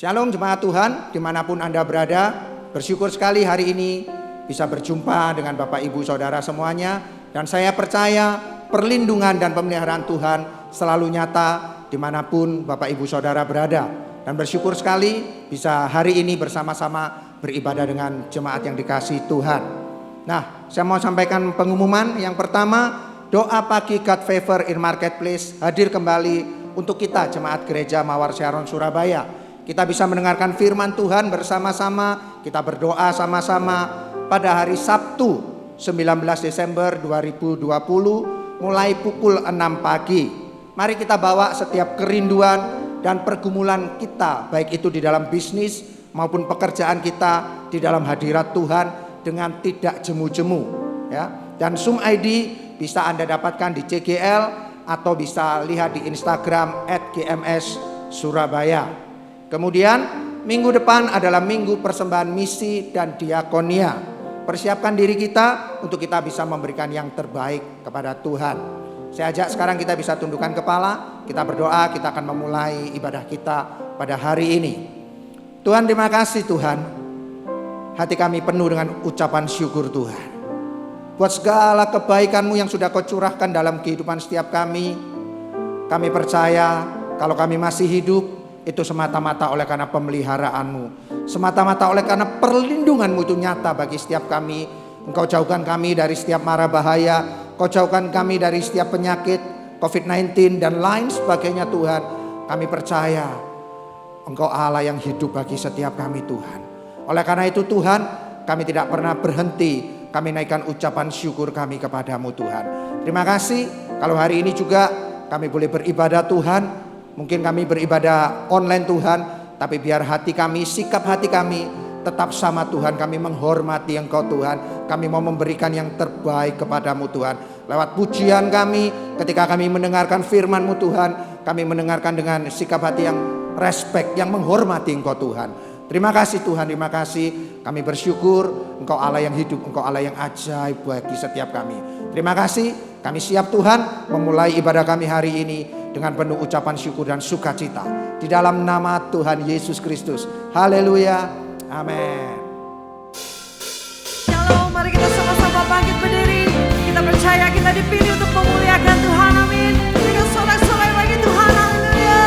Shalom jemaat Tuhan, dimanapun Anda berada. Bersyukur sekali hari ini bisa berjumpa dengan Bapak Ibu Saudara semuanya. Dan saya percaya perlindungan dan pemeliharaan Tuhan selalu nyata dimanapun Bapak Ibu Saudara berada. Dan bersyukur sekali bisa hari ini bersama-sama beribadah dengan jemaat yang dikasihi Tuhan. Nah, saya mau sampaikan pengumuman. Yang pertama, doa pagi God Favor in Marketplace hadir kembali untuk kita jemaat gereja Mawar Sharon Surabaya. Kita bisa mendengarkan firman Tuhan bersama-sama, kita berdoa sama-sama pada hari Sabtu 19 Desember 2020 mulai pukul 6 pagi. Mari kita bawa setiap kerinduan dan pergumulan kita, baik itu di dalam bisnis maupun pekerjaan kita, di dalam hadirat Tuhan dengan tidak jemu-jemu, ya. Dan Zoom ID bisa Anda dapatkan di CGL atau bisa lihat di Instagram @GMS_Surabaya. Kemudian minggu depan adalah minggu persembahan misi dan diakonia. Persiapkan diri kita untuk kita bisa memberikan yang terbaik kepada Tuhan. Saya ajak sekarang kita bisa tundukkan kepala, kita berdoa, kita akan memulai ibadah kita pada hari ini. Tuhan, terima kasih Tuhan. Hati kami penuh dengan ucapan syukur Tuhan. Buat segala kebaikan-Mu yang sudah Kau curahkan dalam kehidupan setiap kami. Kami percaya kalau kami masih hidup, itu semata-mata oleh karena pemeliharaan-Mu, semata-mata oleh karena perlindungan-Mu itu nyata bagi setiap kami. Engkau jauhkan kami dari setiap mara bahaya, Kau jauhkan kami dari setiap penyakit COVID-19 dan lain sebagainya Tuhan. Kami percaya Engkau Allah yang hidup bagi setiap kami Tuhan. Oleh karena itu Tuhan, kami tidak pernah berhenti, kami naikkan ucapan syukur kami kepadamu Tuhan. Terima kasih kalau hari ini juga kami boleh beribadah Tuhan. Mungkin kami beribadah online Tuhan, tapi biar hati kami, sikap hati kami tetap sama Tuhan. Kami menghormati Engkau Tuhan. Kami mau memberikan yang terbaik kepadamu Tuhan. Lewat pujian kami, ketika kami mendengarkan firman-Mu Tuhan, kami mendengarkan dengan sikap hati yang respect, yang menghormati Engkau Tuhan. Terima kasih Tuhan, terima kasih. Kami bersyukur Engkau Allah yang hidup, Engkau Allah yang ajaib bagi setiap kami. Terima kasih, kami siap Tuhan memulai ibadah kami hari ini dengan penuh ucapan syukur dan sukacita. Di dalam nama Tuhan Yesus Kristus. Haleluya. Amin. Shalom, mari kita sama-sama bangkit berdiri. Kita percaya kita dipilih untuk memuliakan Tuhan. Amin. Berikan sorak-sorai bagi Tuhan. Haleluya.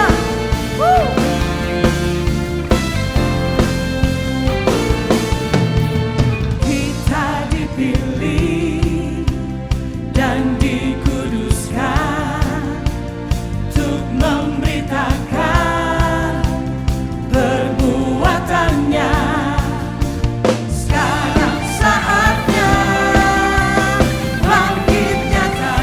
Kita dipilih dan dikuduskan untuk memberitakan perbuatannya. Sekarang saatnya bangkit nyata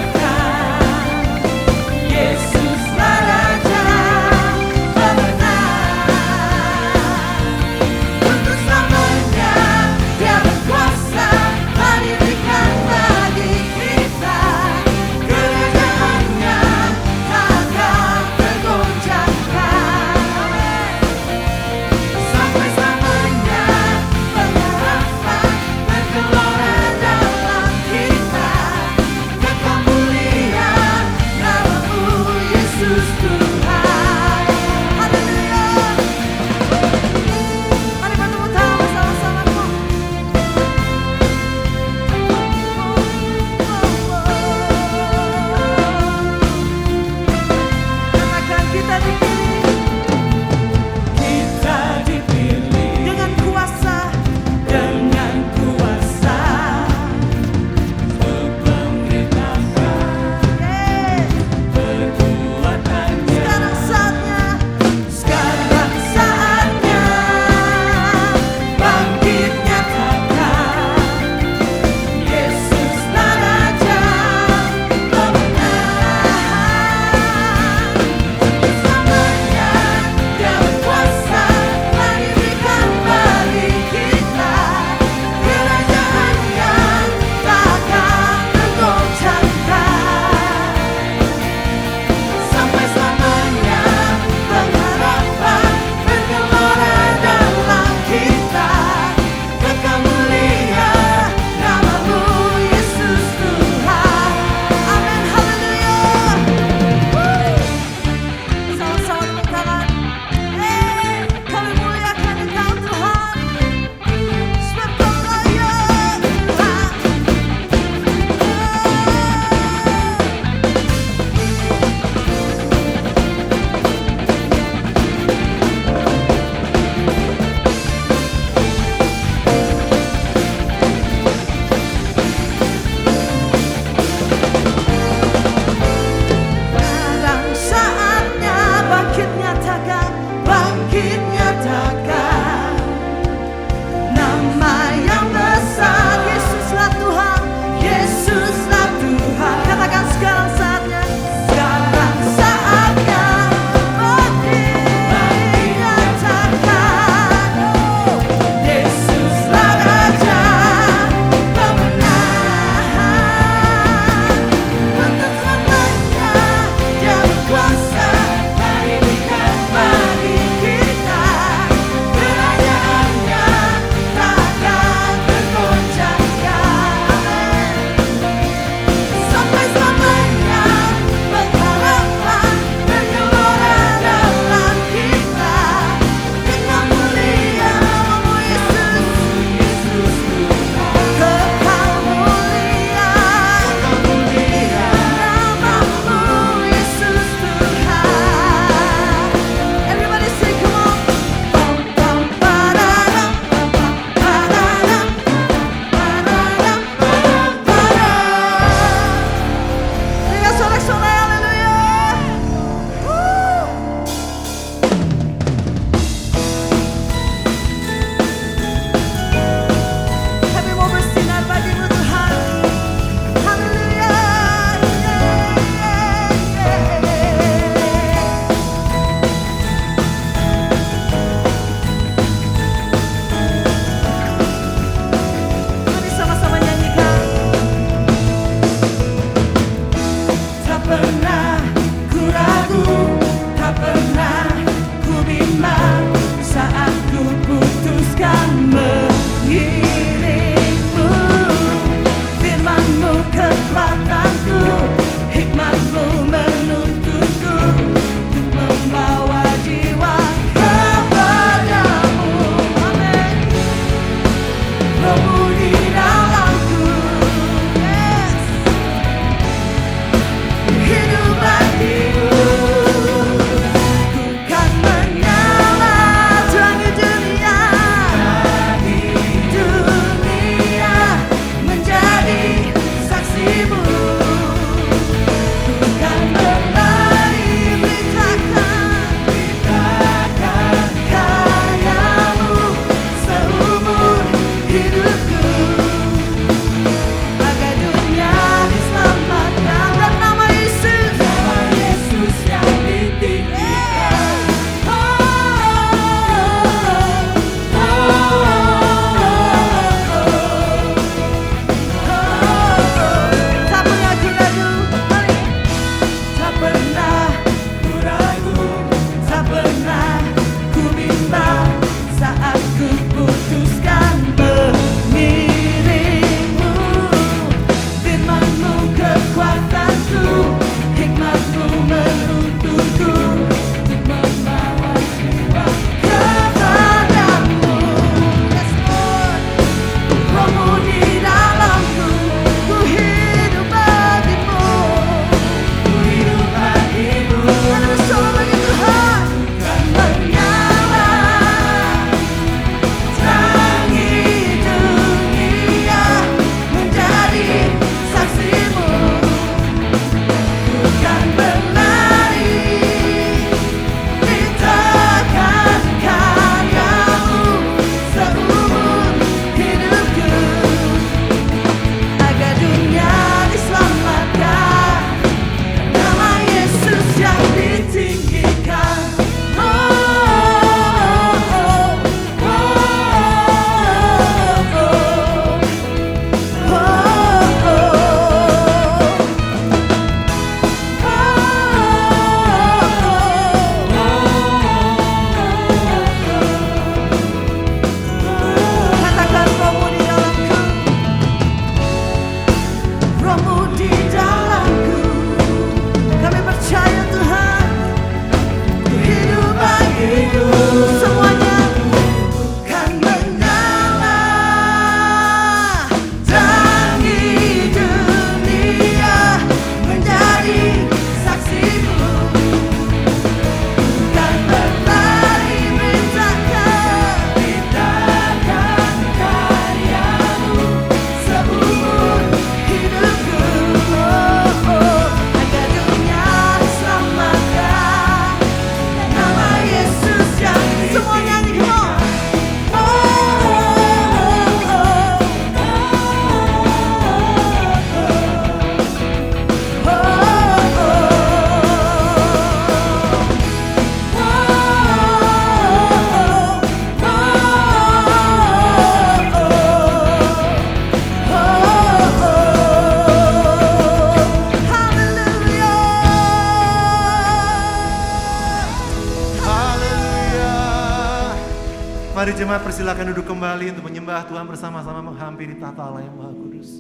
Mari jemaat persilakan duduk kembali untuk menyembah Tuhan bersama-sama menghampiri tahta Allah yang Maha Kudus.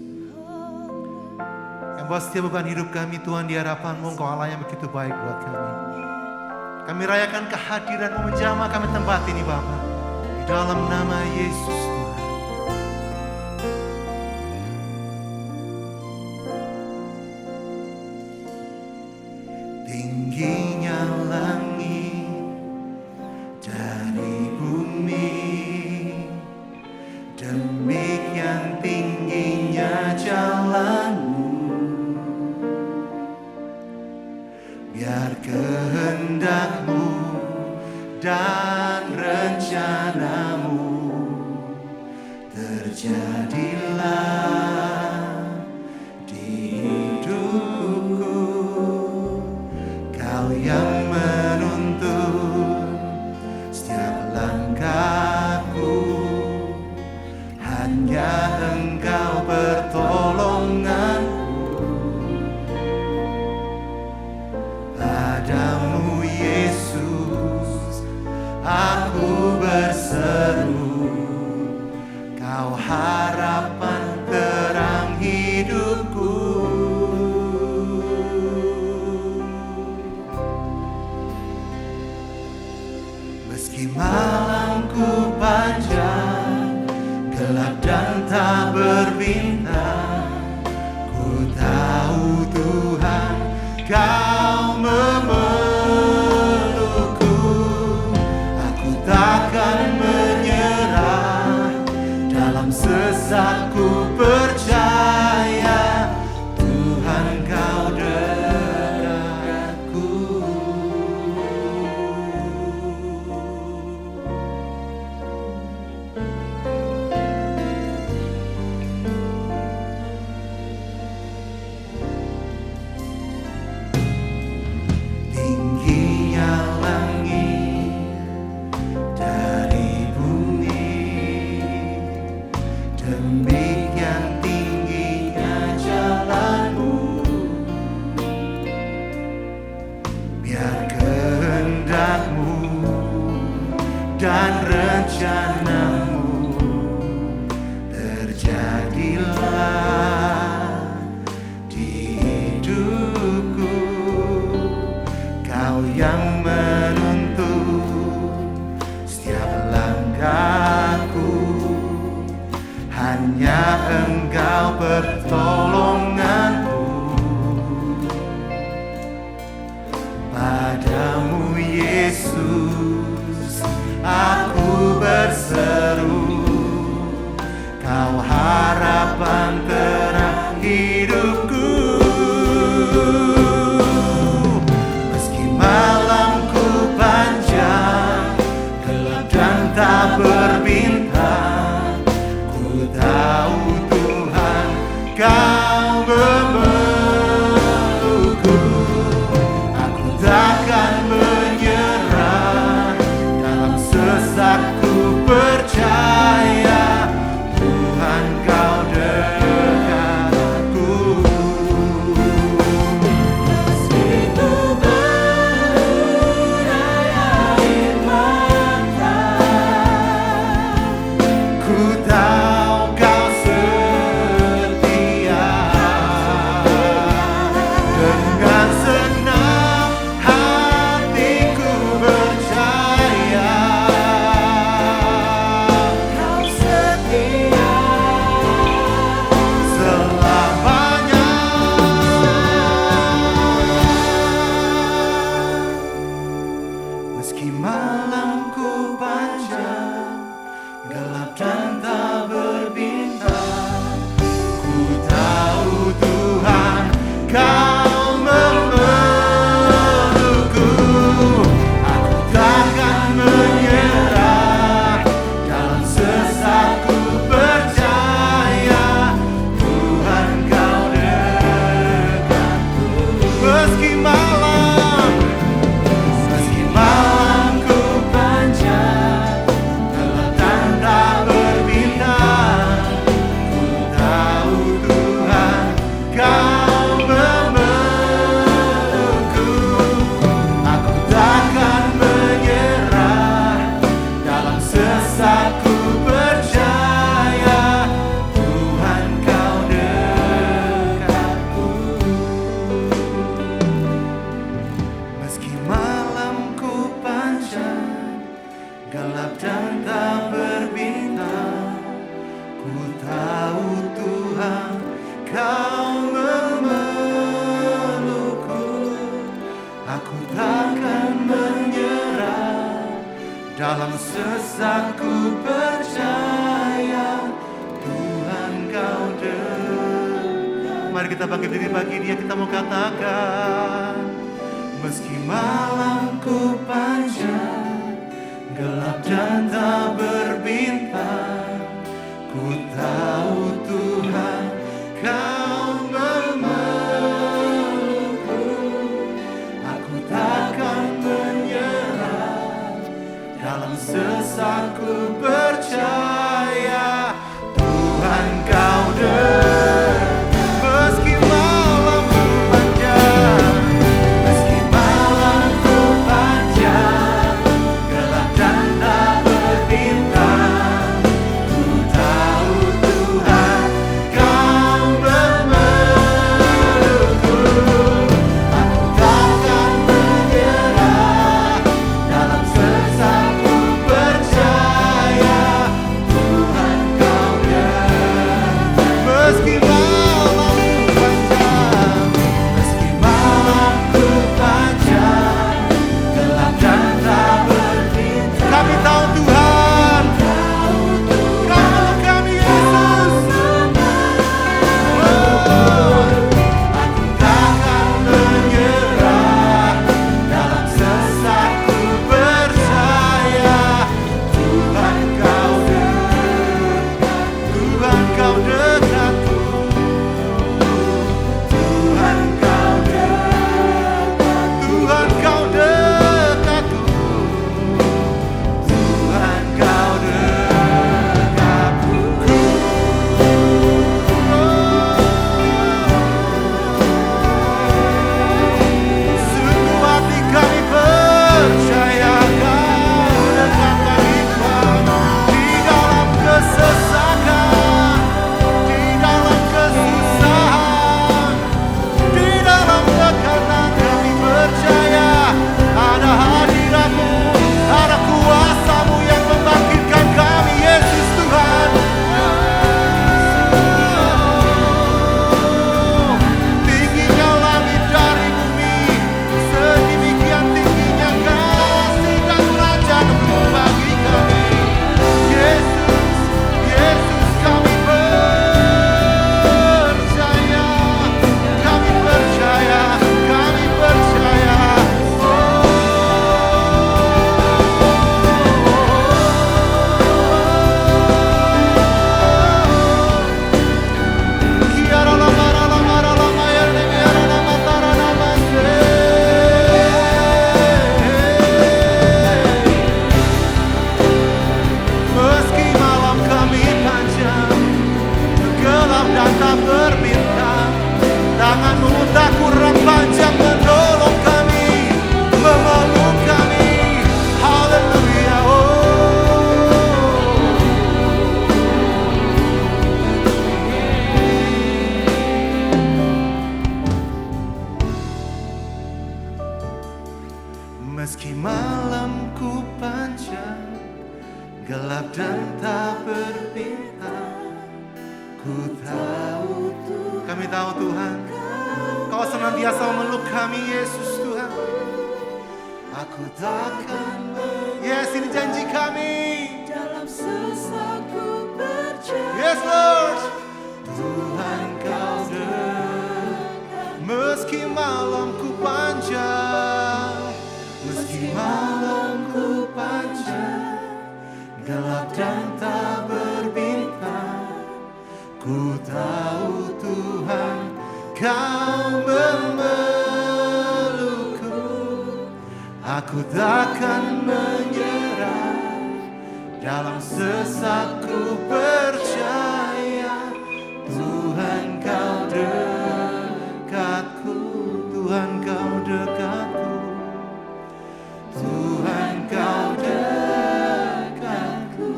Yang bahwa setiap beban hidup kami Tuhan di hadapan-Mu, Engkau Allah yang begitu baik buat kami. Kami rayakan kehadiran-Mu, menjamah kami tempat ini Bapa. Di dalam nama Yesus Tuhan. Tingginya langit dari bumi, demikian tingginya jalan-Mu. Biar kehendak-Mu dan rencana-Mu terjadilah di hidupku. Kau yang menuntun setiap langkahku, hanya Engkau pertolonganku. Padamu Yesus aku berseru, Kau harapan terang hidupku. Meski malamku panjang, gelap dan tak berbintang, ku tahu Tuhan Kau memelukku. Aku takkan menyerah, dalam sesakku percaya Tuhan Kau dekatku. Tingginya langit dari bumi, demikian tingginya jalan-Mu. Biar kehendak-Mu dan rencana-Mu terjadilah di hidupku. Kau yang menuntun setiap langkahku, hanya Engkau pertolonganku. Padamu Yesus aku berseru, Kau harapan terang hidupku. Meski malamku panjang, gelap dan tak berbintang, ku tahu Tuhan Kau memelukku. Aku takkan menyerah, dalam sesakku percaya Tuhan Kau dekatku. Meski ku berair mata, ku tahu Kau setia. Dengan senang hatiku percaya Kau setia selamanya. Meski malamku panjang, gelap dan tak berbintang, ku tahu Tuhan Kau memelukku. Aku takkan menyerah, dalam sesakku percaya Tuhan Kau dekatku. Meski malamku panjang, gelap dan tak berbintang, ku tahu Tuhan Kau memelukku. Aku takkan menyerah, dalam sesakku Dalam sesak ku percaya Tuhan kau dekat. Mari kita bangkit diri bagi Dia, kita mau katakan, meski malam ku panjang, gelap dan tak berbintang, ku tahu Tuhan kau memelukku. Aku takkan menyerah, dalam sesak ku percaya Tuhan kau dekat. Meski malam ku panjang, meski malam ku panjang, gelap dan tak berbintang, ku tahu Tuhan kau memelukku. Aku takkan menyerah, dalam sesak ku percaya Tuhan kau dekat. Meski malam ku panjang, meski malam ku panjang, gelap dan tak berbintang, kami tahu Tuhan, kau meluk kami Yesus. Aku takkan menyerah, dalam sesak ku percaya Tuhan kau dekat. Tuhan kau dekatku, Tuhan kau dekat, Tuhan kau dekatku, Tuhan kau dekatku. Sungguh hati kami percaya kau dekat bagi kami, di dalam kesesakan, di dalam kesusahan, di dalam tekanan kami percaya ada hadirat-Mu, ada kuasa-Mu yang membangkitkan kami, Yesus Tuhan. Tingginya langit dari bumi, sedemikian tingginya kasih dan kerajaan-Mu bagi kami. Yesus, Yesus kami percaya, kami percaya, kami percaya. Kiara lama lama lama ya biara lama tara lama se. Meski malam kami panjang, gelap dan tak berbintang, tangan-Mu tak kurang panjang menolong kami, memeluk kami. Haleluya. Meski malamku panjang, gelap dan tak berbintang, ku tahu Tuhan. Kami tahu Tuhan, Kau senantiasa memeluk kami, Yesus Tuhan. Aku takkan yes, ini janji kami. Dalam sesak ku percaya Yes Lord. Tuhan kau dekat. Meski malamku panjang, meski malamku panjang, gelap dan tak berbintang, ku tahu Tuhan kau memelukku. Aku takkan menyerah, dalam sesakku percaya Tuhan kau dekatku, Tuhan kau dekatku, Tuhan kau dekatku.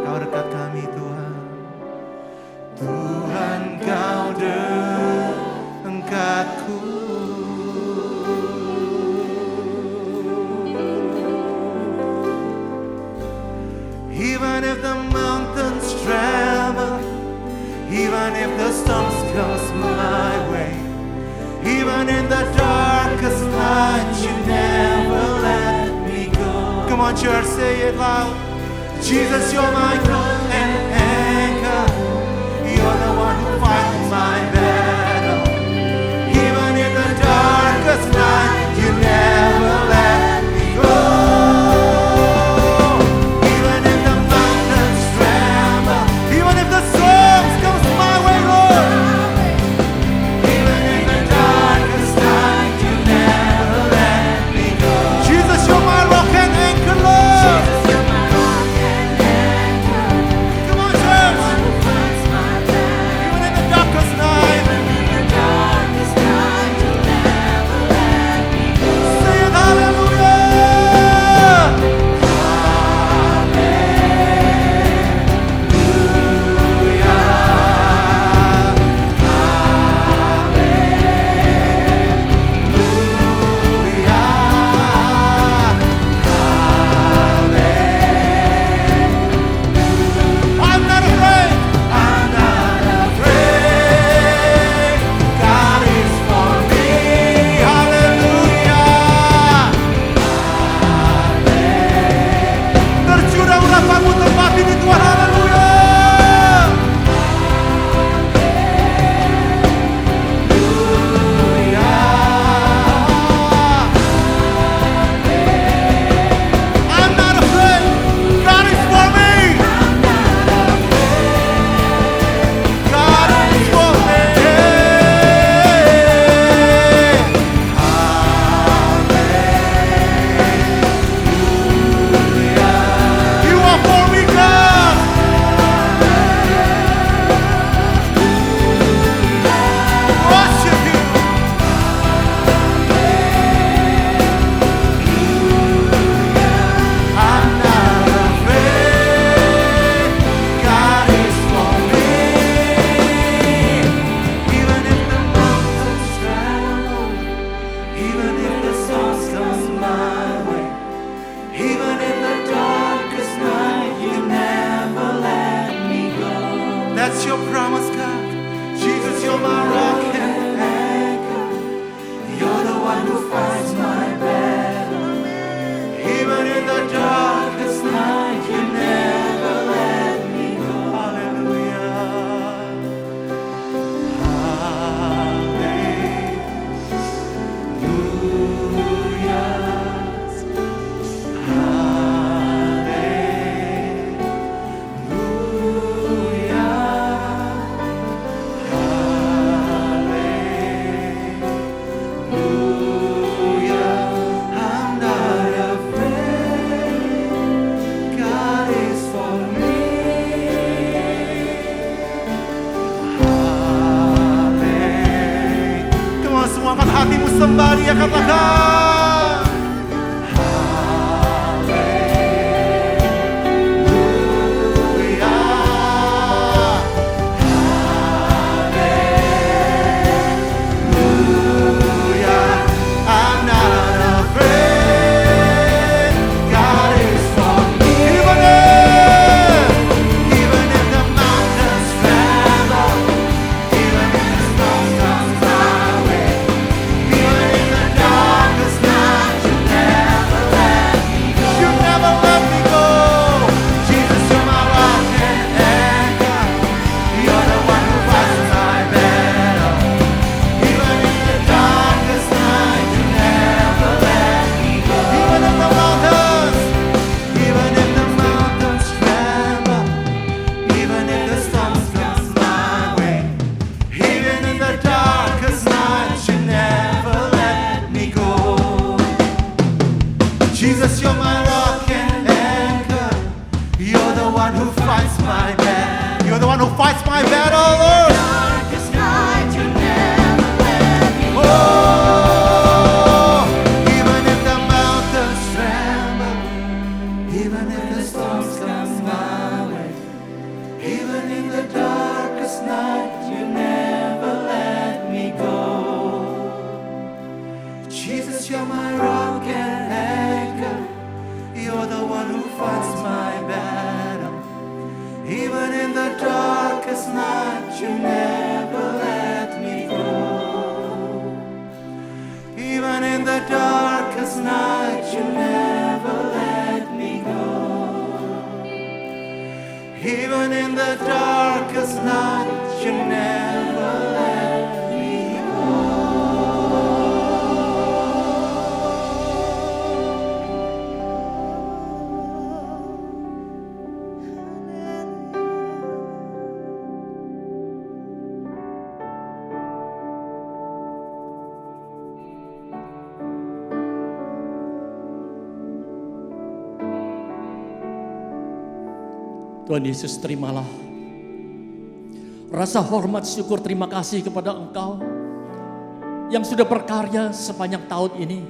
Kau dekat kami Tuhan, Tuhan kau dekatku. Even if the mountains tremble, even if the storms comes my way, even in the darkest night, you never let me go. Come on, on, church, say it loud. Jesus, you're my rock and anchor. You're the one who fights my battle. Even in the darkest night, you never let me go. Even if the mountains tremble, even if the storms comes my way, Lord. Even in the darkest night, you never let me go. Jesus, you're my rock and anchor, Lord. Come on, church. Even in the darkest night, say it, hallelujah. I'm not afraid. I'm not afraid. God is for me. Hallelujah. Tercurah urapanmu tempat ini Tuhan. Haleluya. I'm not afraid. God is for me. God is for me. You are for me, God. Worship you. I'm not afraid. God is for me. Even if the mountains tremble, even if the storms come my way, even in the darkest night, you never let me go. That's your promise, God. Jesus, you're my rock and anchor. You're the one who fights my battle. Even in the darkest night, you never let me go. Hallelujah. I'm not afraid. God is for me. Come on, semua angkat hatimu sembah Dia, katakan. I'm not afraid. God is for me. Even if the mountains tremble, even if the storms come my way, even in the darkest night, you never let me go. You never let me go. Jesus, you're my rock and anchor. You're the one who fights my battle. Even in the darkest night, you never let me go. Even if the mountains tremble, even if the storms come my way, even in the darkest night, you never let me go. Jesus, you're my rock and anchor. You're the one who fights my battle. You're the one who fights my battle, Lord. Oh, even if the mountains tremble, even if the storms come my way, even in the darkest night, you never let me go. Jesus, you're my rock and anchor. You're the one who fights my battle. Even in the darkest night, you never let me go. Even in the darkest night, you never let me Even in the darkest night, you never let me Tuhan Yesus, terimalah rasa hormat, syukur, terima kasih kepada Engkau yang sudah berkarya sepanjang tahun ini.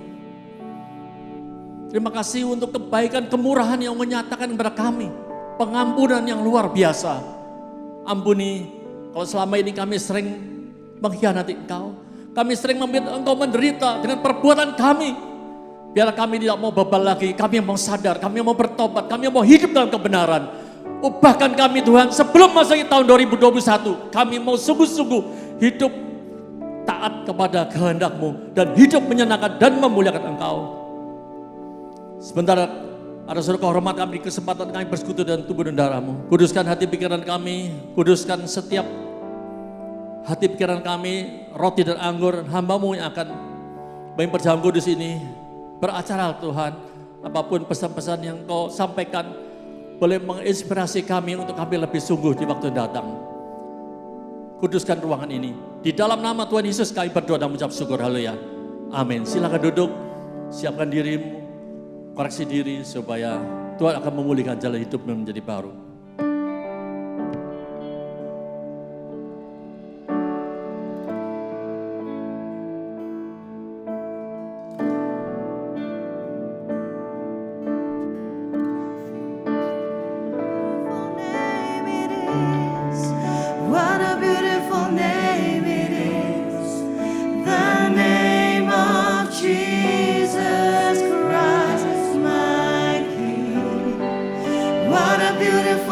Terima kasih untuk kebaikan, kemurahan yang menyatakan kepada kami, pengampunan yang luar biasa. Ampuni kalau selama ini kami sering mengkhianati Engkau, kami sering membuat Engkau menderita dengan perbuatan kami. Biarlah kami tidak mau bebal lagi, kami mau sadar, kami mau bertobat, kami mau hidup dalam kebenaran. Ubahkan kami Tuhan sebelum masuk tahun 2021. Kami mau sungguh-sungguh hidup taat kepada kehendak-Mu dan hidup menyenangkan dan memuliakan Engkau. Sebentar ada suruh kehormat kami, kesempatan kami bersekutu dengan tubuh dan darah-Mu. Kuduskan hati pikiran kami, kuduskan setiap hati pikiran kami, roti dan anggur hamba-Mu yang akan perjamuan kudus ini beracara Tuhan. Apapun pesan-pesan yang Kau sampaikan boleh menginspirasi kami untuk kami lebih sungguh di waktu datang. Kuduskan ruangan ini. Di dalam nama Tuhan Yesus kami berdoa dan mengucap syukur. Haleluya. Amin. Silakan duduk. Siapkan dirimu. Koreksi diri supaya Tuhan akan memulihkan jalan hidupmu menjadi baru. What a beautiful name it is, the name of Jesus Christ, my King. What a beautiful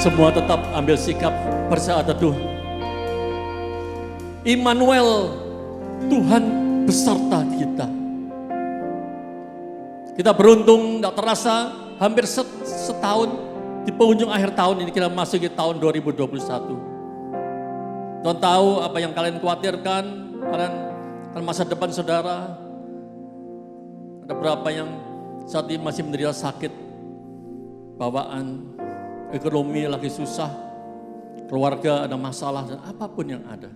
Semua tetap ambil sikap bersaat teduh. Immanuel, Tuhan beserta kita. Kita beruntung, tidak terasa hampir setahun di penghujung akhir tahun ini kita masuk ke tahun 2021. Tuhan tahu apa yang kalian khawatirkan, kalian masa depan saudara. Ada berapa yang saat ini masih menderita sakit, bawaan, ekonomi lagi susah, keluarga ada masalah dan apapun yang ada.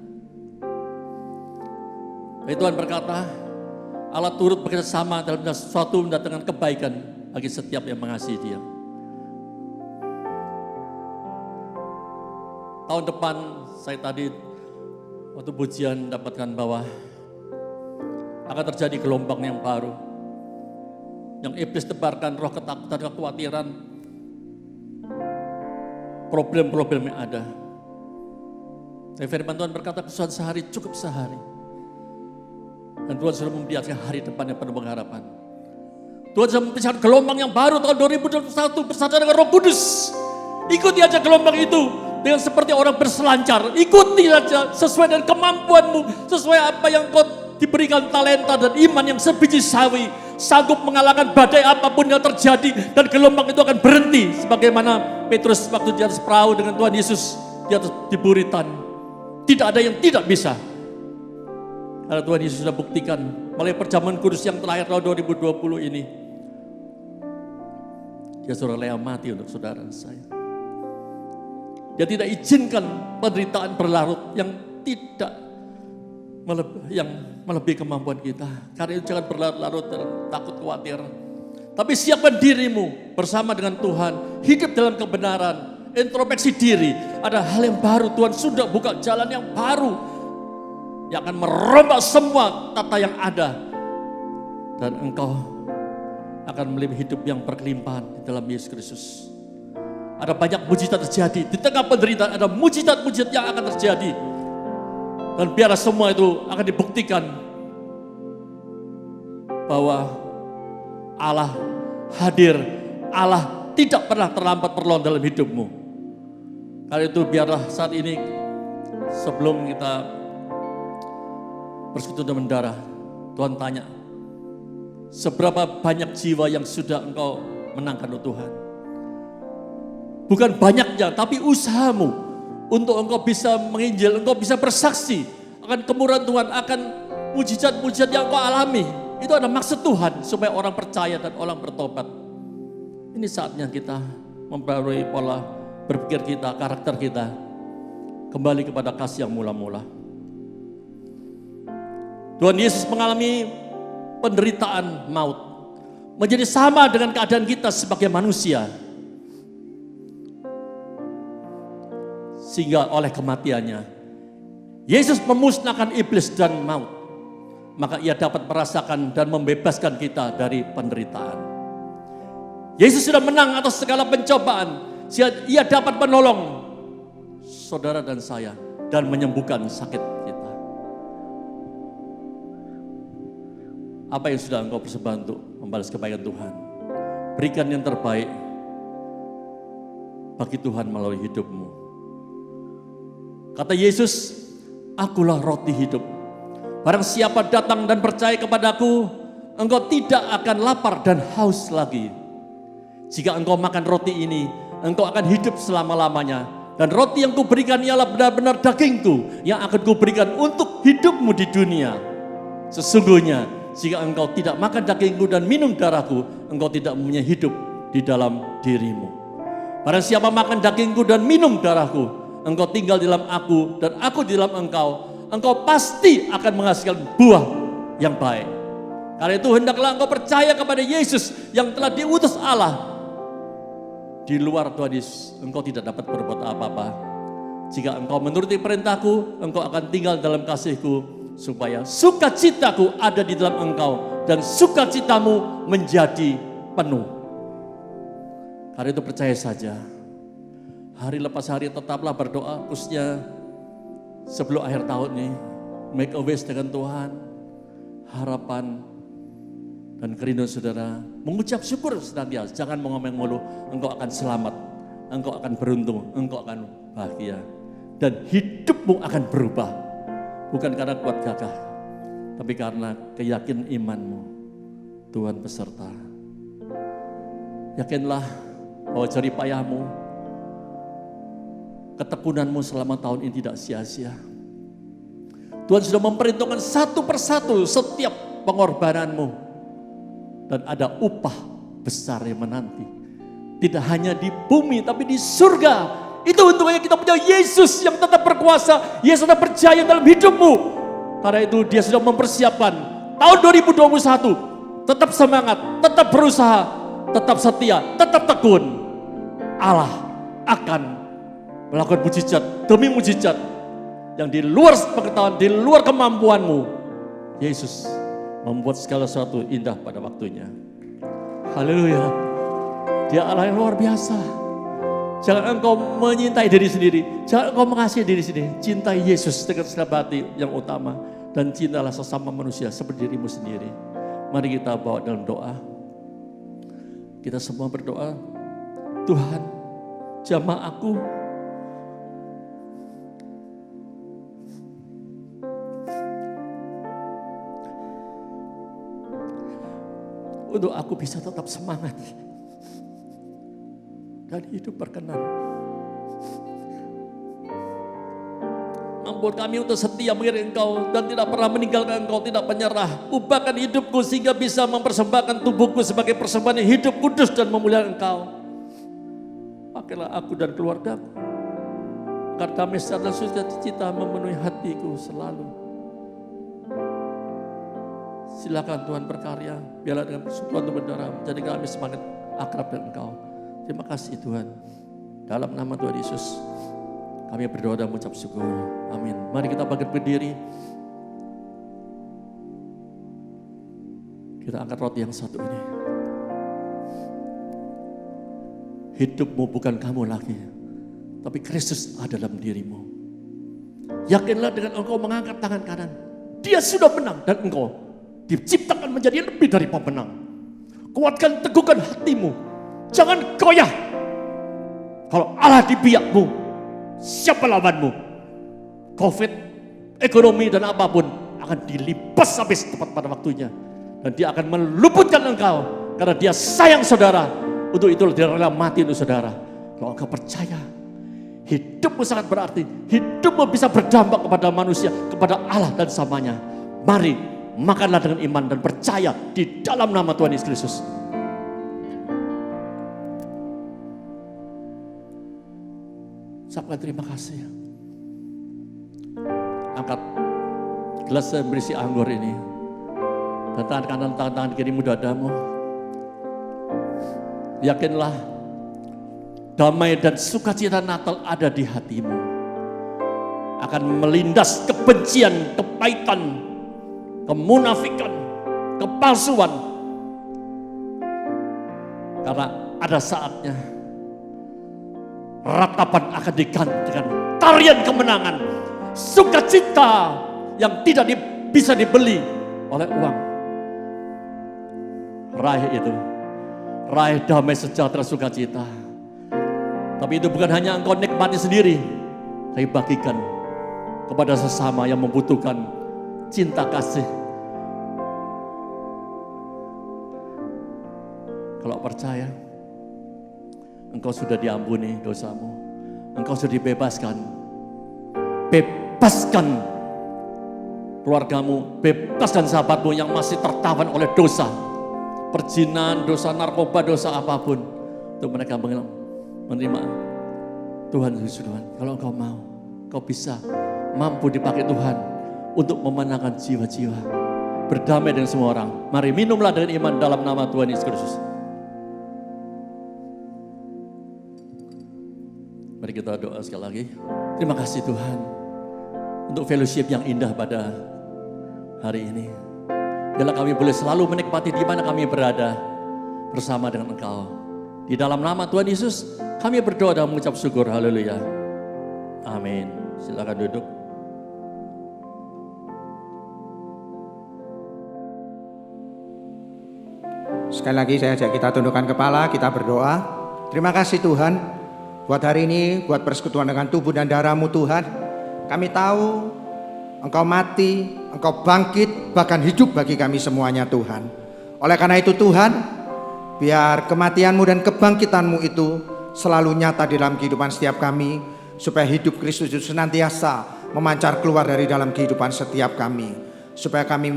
Tapi Tuhan berkata, Allah turut bekerjasama dalam sesuatu mendatangkan kebaikan bagi setiap yang mengasihi Dia. Tahun depan saya tadi waktu pujian dapatkan bahwa akan terjadi gelombang yang baru. Yang iblis tebarkan roh ketakutan, kekhawatiran, problem-problem yang ada. Tapi firman Tuhan berkata kesusahan sehari cukup sehari. Dan Tuhan sudah membiarkan hari depan yang penuh pengharapan. Tuhan sudah membiarkan gelombang yang baru tahun 2021 bersama dengan Roh Kudus. Ikuti aja gelombang itu dengan seperti orang berselancar. Ikuti aja sesuai dengan kemampuanmu, sesuai apa yang kau diberikan talenta dan iman yang sebiji sawi. Sanggup mengalahkan badai apapun yang terjadi dan gelombang itu akan berhenti. Sebagaimana Petrus waktu di atas perahu dengan Tuhan Yesus di atas di buritan. Tidak ada yang tidak bisa. Karena Tuhan Yesus sudah buktikan melalui perjamuan kudus yang terakhir tahun 2020 ini. Dia sudah rela mati untuk saudara dan saya. Dia tidak izinkan penderitaan berlarut yang tidak melebihi kemampuan kita. Karena itu jangan berlarut-larut dan takut khawatir. Tapi siapkan dirimu bersama dengan Tuhan. Hidup dalam kebenaran. Introspeksi diri. Ada hal yang baru. Tuhan sudah buka jalan yang baru. Yang akan merombak semua tata yang ada. Dan engkau akan melihat hidup yang berkelimpahan di dalam Yesus Kristus. Ada banyak mujizat terjadi. Di tengah penderitaan ada mujizat-mujizat yang akan terjadi. Dan biarlah semua itu akan dibuktikan bahwa Allah hadir. Allah tidak pernah terlambat perlawan dalam hidupmu. Karena itu biarlah saat ini sebelum kita bersekutu dengan darah, Tuhan tanya, seberapa banyak jiwa yang sudah engkau menangkan untuk Tuhan? Bukan banyaknya, tapi usahamu untuk engkau bisa menginjil, engkau bisa bersaksi akan kemurahan Tuhan, akan mujizat-mujizat yang engkau alami. Itu ada maksud Tuhan supaya orang percaya dan orang bertobat. Ini saatnya kita memperbarui pola berpikir kita, karakter kita, kembali kepada kasih yang mula-mula. Tuhan Yesus mengalami penderitaan maut, menjadi sama dengan keadaan kita sebagai manusia. Sehingga oleh kematiannya, Yesus memusnahkan iblis dan maut. Maka ia dapat merasakan dan membebaskan kita dari penderitaan. Yesus sudah menang atas segala pencobaan. Ia dapat menolong saudara dan saya dan menyembuhkan sakit kita. Apa yang sudah engkau persembahkan untuk membalas kebaikan Tuhan? Berikan yang terbaik bagi Tuhan melalui hidupmu. Kata Yesus, akulah roti hidup. Barang siapa datang dan percaya kepadaku, engkau tidak akan lapar dan haus lagi. Jika engkau makan roti ini, engkau akan hidup selama-lamanya. Dan roti yang kuberikan ialah benar-benar dagingku yang akan kuberikan untuk hidupmu di dunia. Sesungguhnya, jika engkau tidak makan dagingku dan minum darahku, engkau tidak mempunyai hidup di dalam dirimu. Barang siapa makan dagingku dan minum darahku, engkau tinggal di dalam aku dan aku di dalam engkau, engkau pasti akan menghasilkan buah yang baik. Karena itu hendaklah engkau percaya kepada Yesus yang telah diutus Allah. Di luar Tuhan Yesus, engkau tidak dapat berbuat apa-apa. Jika engkau menuruti perintahku, engkau akan tinggal dalam kasihku, supaya sukacitaku ada di dalam engkau dan sukacitamu menjadi penuh. Karena itu percaya saja, hari lepas hari tetaplah berdoa, khususnya sebelum akhir tahun ini, make a wish dengan Tuhan, harapan dan kerinduan saudara, mengucap syukur senantiasa, jangan mengomel mulu, engkau akan selamat. engkau akan beruntung, engkau akan bahagia. Dan hidupmu akan berubah. Bukan karena kuat gagah, tapi karena keyakinan imanmu. Tuhan beserta. Yakinlah bahwa jerih payahmu, ketekunanmu selama tahun ini tidak sia-sia. Tuhan sudah memperhitungkan satu persatu setiap pengorbananmu. Dan ada upah besar yang menanti. Tidak hanya di bumi tapi di surga. Itu untungnya kita punya Yesus yang tetap berkuasa. Yesus tetap percaya dalam hidupmu. Karena itu dia sudah mempersiapkan tahun 2021. Tetap semangat, tetap berusaha, tetap setia, tetap tekun. Allah akan melakukan mujizat demi mujizat yang di luar pengetahuan, di luar kemampuanmu. Yesus membuat segala sesuatu indah pada waktunya. Haleluya. Dia Allah yang luar biasa. Jangan engkau menyintai diri sendiri. Jangan engkau mengasihi diri sendiri. Cintai Yesus dengan segenap hati yang utama. Dan cintalah sesama manusia seperti dirimu sendiri. Mari kita bawa dalam doa. Kita semua berdoa. Tuhan, jamah aku untuk aku bisa tetap semangat dan hidup berkenan. Ampun kami untuk setia mengiring Engkau dan tidak pernah meninggalkan Engkau, tidak menyerah. Ubahkan hidupku sehingga bisa mempersembahkan tubuhku sebagai persembahan yang hidup kudus dan memuliakan Engkau. Pakailah aku dan keluargaku agar kami secara sukacita memenuhi hatiku selalu. Silakan Tuhan berkarya, biarlah dengan persekutuan Tuhan darah menjadi kami semakin akrab dengan Engkau. Terima kasih Tuhan. Dalam nama Tuhan Yesus, kami berdoa dan mengucap syukur. Amin. Mari kita bangkit berdiri. Kita angkat roti yang satu ini. Hidupmu bukan kamu lagi, tapi Kristus ada dalam dirimu. Yakinlah dengan engkau mengangkat tangan kanan, Dia sudah menang dan engkau diciptakan menjadi lebih dari pemenang. Kuatkan, teguhkan hatimu. Jangan goyah. Kalau Allah di pihakmu, siapa lawanmu? Covid, ekonomi dan apapun akan dilipas habis tepat pada waktunya. Dan dia akan meluputkan engkau. Karena dia sayang saudara. Untuk itu dia rela mati untuk saudara. Kalau engkau percaya, hidupmu sangat berarti. Hidupmu bisa berdampak kepada manusia, kepada Allah dan samanya. Mari, makanlah dengan iman dan percaya di dalam nama Tuhan Yesus Kristus. Ucapkan terima kasih. Angkat gelas yang berisi anggur ini. Dan tangan kanan, tangan kirimu dadamu. Yakinlah damai dan sukacita Natal ada di hatimu. Akan melindas kebencian, kepahitan, kemunafikan, kepalsuan. Karena ada saatnya ratapan akan diganti dengan tarian kemenangan, sukacita yang tidak bisa dibeli oleh uang. Raih itu, raih damai sejahtera sukacita. Tapi itu bukan hanya engkau nikmati sendiri, tapi bagikan kepada sesama yang membutuhkan cinta kasih. Kalau percaya, engkau sudah diampuni dosamu. Engkau sudah dibebaskan. Bebaskan keluargamu, bebaskan sahabatmu yang masih tertawan oleh dosa. Perzinahan, dosa narkoba, dosa apapun. Untuk mereka menerima Tuhan Yesus Tuhan. Kalau engkau mau, kau bisa mampu dipakai Tuhan untuk memenangkan jiwa-jiwa. Berdamai dengan semua orang. Mari minumlah dengan iman dalam nama Tuhan Yesus Kristus. Mari kita doa sekali lagi. Terima kasih Tuhan untuk fellowship yang indah pada hari ini. Biarlah kami boleh selalu menikmati di mana kami berada bersama dengan Engkau. Di dalam nama Tuhan Yesus kami berdoa dan mengucap syukur. Haleluya. Amin. Silakan duduk. Sekali lagi saya ajak kita tundukkan kepala, kita berdoa. Terima kasih Tuhan Buat hari ini, buat persekutuan dengan tubuh dan darah-Mu Tuhan, kami tahu Engkau mati, Engkau bangkit, bahkan hidup bagi kami semuanya Tuhan. Oleh karena itu Tuhan, biar kematian-Mu dan kebangkitan-Mu itu selalu nyata di dalam kehidupan setiap kami, supaya hidup Kristus itu senantiasa memancar keluar dari dalam kehidupan setiap kami, supaya kami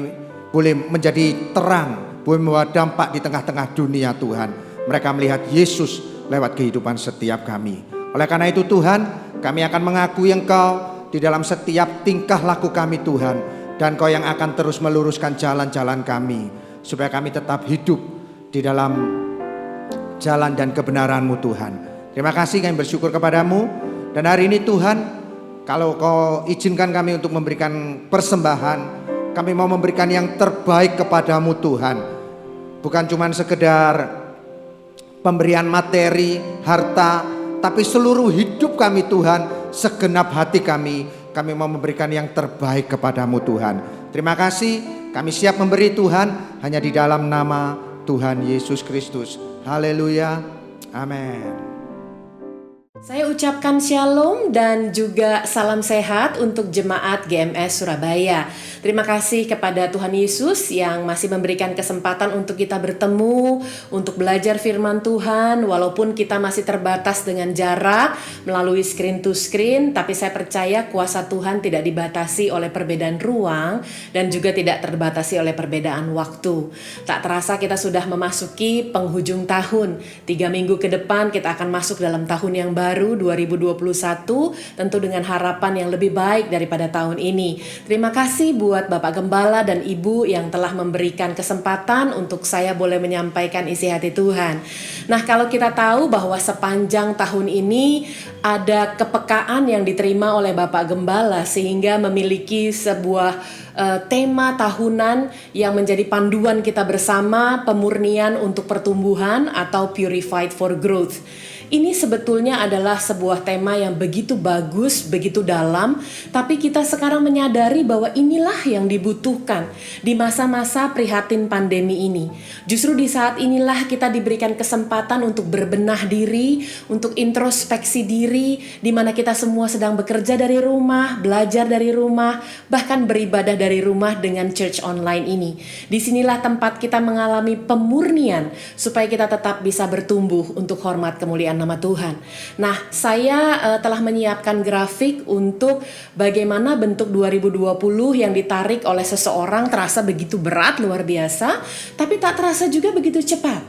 boleh menjadi terang, boleh membawa dampak di tengah-tengah dunia Tuhan. Mereka melihat Yesus lewat kehidupan setiap kami. Oleh karena itu Tuhan, kami akan mengakui Engkau di dalam setiap tingkah laku kami Tuhan, dan Engkau yang akan terus meluruskan jalan-jalan kami, supaya kami tetap hidup di dalam jalan dan kebenaran-Mu Tuhan. Terima kasih, kami bersyukur kepadamu. Dan hari ini Tuhan, kalau Kau izinkan kami untuk memberikan persembahan, kami mau memberikan yang terbaik kepadamu Tuhan. Bukan cuma sekedar pemberian materi, harta, tapi seluruh hidup kami Tuhan, segenap hati kami mau memberikan yang terbaik kepadamu Tuhan. Terima kasih, kami siap memberi Tuhan, hanya di dalam nama Tuhan Yesus Kristus. Haleluya, amin. Saya ucapkan shalom dan juga salam sehat untuk jemaat GMS Surabaya. Terima kasih kepada Tuhan Yesus yang masih memberikan kesempatan untuk kita bertemu, untuk belajar firman Tuhan, walaupun kita masih terbatas dengan jarak melalui screen to screen, tapi saya percaya kuasa Tuhan tidak dibatasi oleh perbedaan ruang dan juga tidak terbatasi oleh perbedaan waktu. Tak terasa kita sudah memasuki penghujung tahun. 3 minggu ke depan kita akan masuk dalam tahun yang baru 2021, tentu dengan harapan yang lebih baik daripada tahun ini. Terima kasih buat Bapak Gembala dan Ibu yang telah memberikan kesempatan untuk saya boleh menyampaikan isi hati Tuhan. Nah, kalau kita tahu bahwa sepanjang tahun ini ada kepekaan yang diterima oleh Bapak Gembala sehingga memiliki sebuah tema tahunan yang menjadi panduan kita bersama, pemurnian untuk pertumbuhan atau Purified for Growth. Ini sebetulnya adalah sebuah tema yang begitu bagus, begitu dalam, tapi kita sekarang menyadari bahwa inilah yang dibutuhkan di masa-masa prihatin pandemi ini. Justru di saat inilah kita diberikan kesempatan untuk berbenah diri, untuk introspeksi diri, di mana kita semua sedang bekerja dari rumah, belajar dari rumah, bahkan beribadah dari rumah dengan church online ini. Disinilah tempat kita mengalami pemurnian supaya kita tetap bisa bertumbuh untuk hormat kemuliaan nama Tuhan. Nah, saya telah menyiapkan grafik untuk bagaimana bentuk 2020 yang ditarik oleh seseorang terasa begitu berat, luar biasa, tapi tak terasa juga begitu cepat.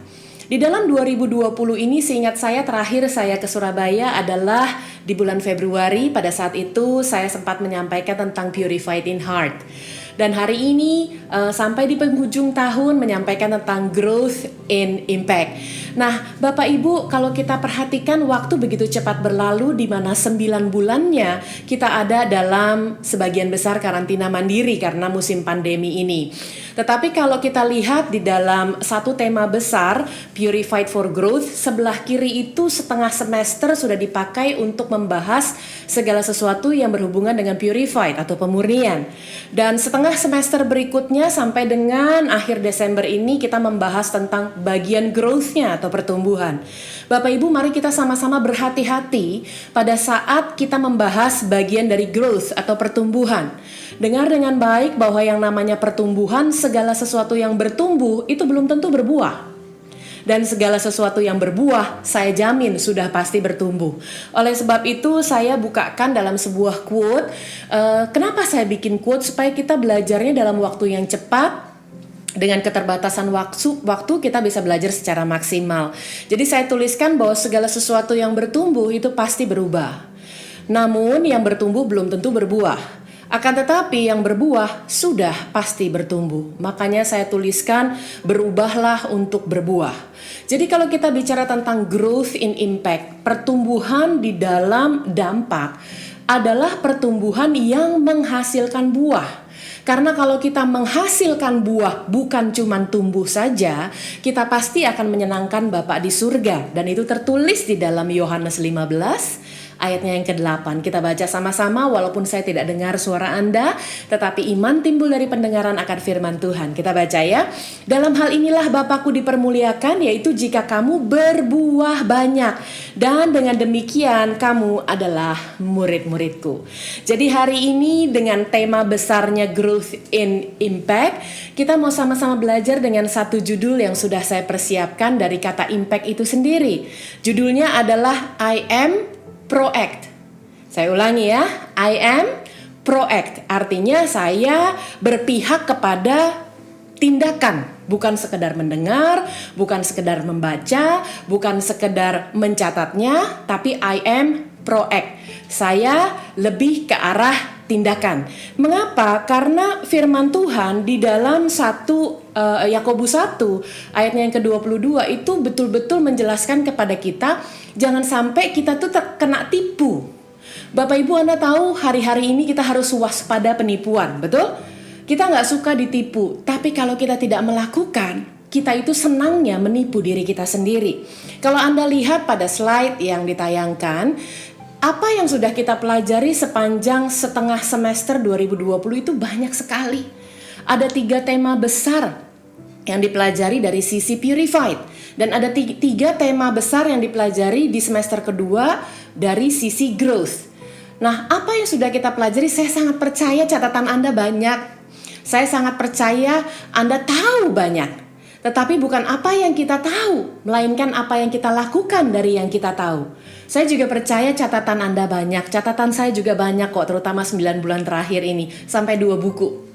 Di dalam 2020 ini, seingat saya terakhir saya ke Surabaya adalah di bulan Februari. Pada saat itu saya sempat menyampaikan tentang Purified in Heart. Dan hari ini sampai di penghujung tahun menyampaikan tentang Growth in Impact. Nah, Bapak Ibu, kalau kita perhatikan waktu begitu cepat berlalu, di mana 9 bulannya kita ada dalam sebagian besar karantina mandiri karena musim pandemi ini. Tetapi kalau kita lihat di dalam satu tema besar, Purified for Growth, sebelah kiri itu setengah semester sudah dipakai untuk membahas segala sesuatu yang berhubungan dengan purified atau pemurnian. Dan setengah semester berikutnya sampai dengan akhir Desember ini kita membahas tentang bagian growth-nya atau pertumbuhan. Bapak Ibu, mari kita sama-sama berhati-hati pada saat kita membahas bagian dari growth atau pertumbuhan. Dengar dengan baik bahwa yang namanya pertumbuhan, segala sesuatu yang bertumbuh itu belum tentu berbuah. Dan segala sesuatu yang berbuah, saya jamin sudah pasti bertumbuh. Oleh sebab itu, saya bukakan dalam sebuah quote. Kenapa saya bikin quote? Supaya kita belajarnya dalam waktu yang cepat. Dengan keterbatasan waktu kita bisa belajar secara maksimal. Jadi saya tuliskan bahwa segala sesuatu yang bertumbuh itu pasti berubah. Namun yang bertumbuh belum tentu berbuah. Akan tetapi yang berbuah sudah pasti bertumbuh. Makanya saya tuliskan berubahlah untuk berbuah. Jadi kalau kita bicara tentang growth in impact, pertumbuhan di dalam dampak adalah pertumbuhan yang menghasilkan buah. Karena kalau kita menghasilkan buah bukan cuma tumbuh saja, kita pasti akan menyenangkan Bapa di surga. Dan itu tertulis di dalam Yohanes 15 ayatnya yang ke-8. Kita baca sama-sama walaupun saya tidak dengar suara Anda, tetapi iman timbul dari pendengaran akan firman Tuhan. Kita baca ya. Dalam hal inilah Bapakku dipermuliakan, yaitu jika kamu berbuah banyak, dan dengan demikian kamu adalah murid-muridku. Jadi hari ini dengan tema besarnya Growth in Impact, kita mau sama-sama belajar dengan satu judul yang sudah saya persiapkan dari kata impact itu sendiri. Judulnya adalah I am proact. Saya ulangi ya, I am proact. Artinya saya berpihak kepada tindakan, bukan sekedar mendengar, bukan sekedar membaca, bukan sekedar mencatatnya, tapi I am proact. Saya lebih ke arah tindakan. Mengapa? Karena firman Tuhan di dalam Yakobus 1 ayatnya yang ke-22 itu betul-betul menjelaskan kepada kita jangan sampai kita tuh terkena tipu. Bapak Ibu, Anda tahu hari-hari ini kita harus waspada penipuan, betul? Kita nggak suka ditipu, tapi kalau kita tidak melakukan, kita itu senangnya menipu diri kita sendiri. Kalau Anda lihat pada slide yang ditayangkan, apa yang sudah kita pelajari sepanjang setengah semester 2020 itu banyak sekali. Ada 3 tema besar yang dipelajari dari sisi purified. Dan ada 3 tema besar yang dipelajari di semester kedua dari sisi growth. Nah, apa yang sudah kita pelajari, saya sangat percaya catatan Anda banyak. Saya sangat percaya Anda tahu banyak. Tetapi bukan apa yang kita tahu, melainkan apa yang kita lakukan dari yang kita tahu. Saya juga percaya catatan Anda banyak, catatan saya juga banyak kok, terutama 9 bulan terakhir ini, sampai 2 buku.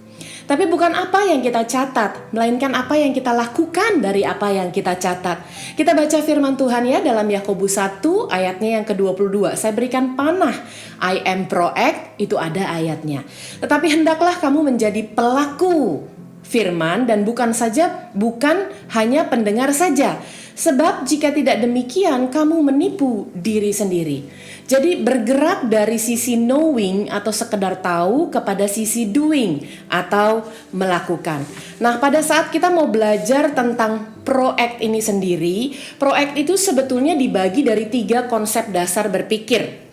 Tapi bukan apa yang kita catat, melainkan apa yang kita lakukan dari apa yang kita catat. Kita baca firman Tuhan ya dalam Yakobus 1 ayatnya yang ke-22. Saya berikan panah, I am proact, itu ada ayatnya. Tetapi hendaklah kamu menjadi pelaku firman dan bukan hanya pendengar saja. Sebab jika tidak demikian kamu menipu diri sendiri. Jadi bergerak dari sisi knowing atau sekedar tahu kepada sisi doing atau melakukan. Nah, pada saat kita mau belajar tentang proact ini sendiri, proact itu sebetulnya dibagi dari 3 konsep dasar berpikir.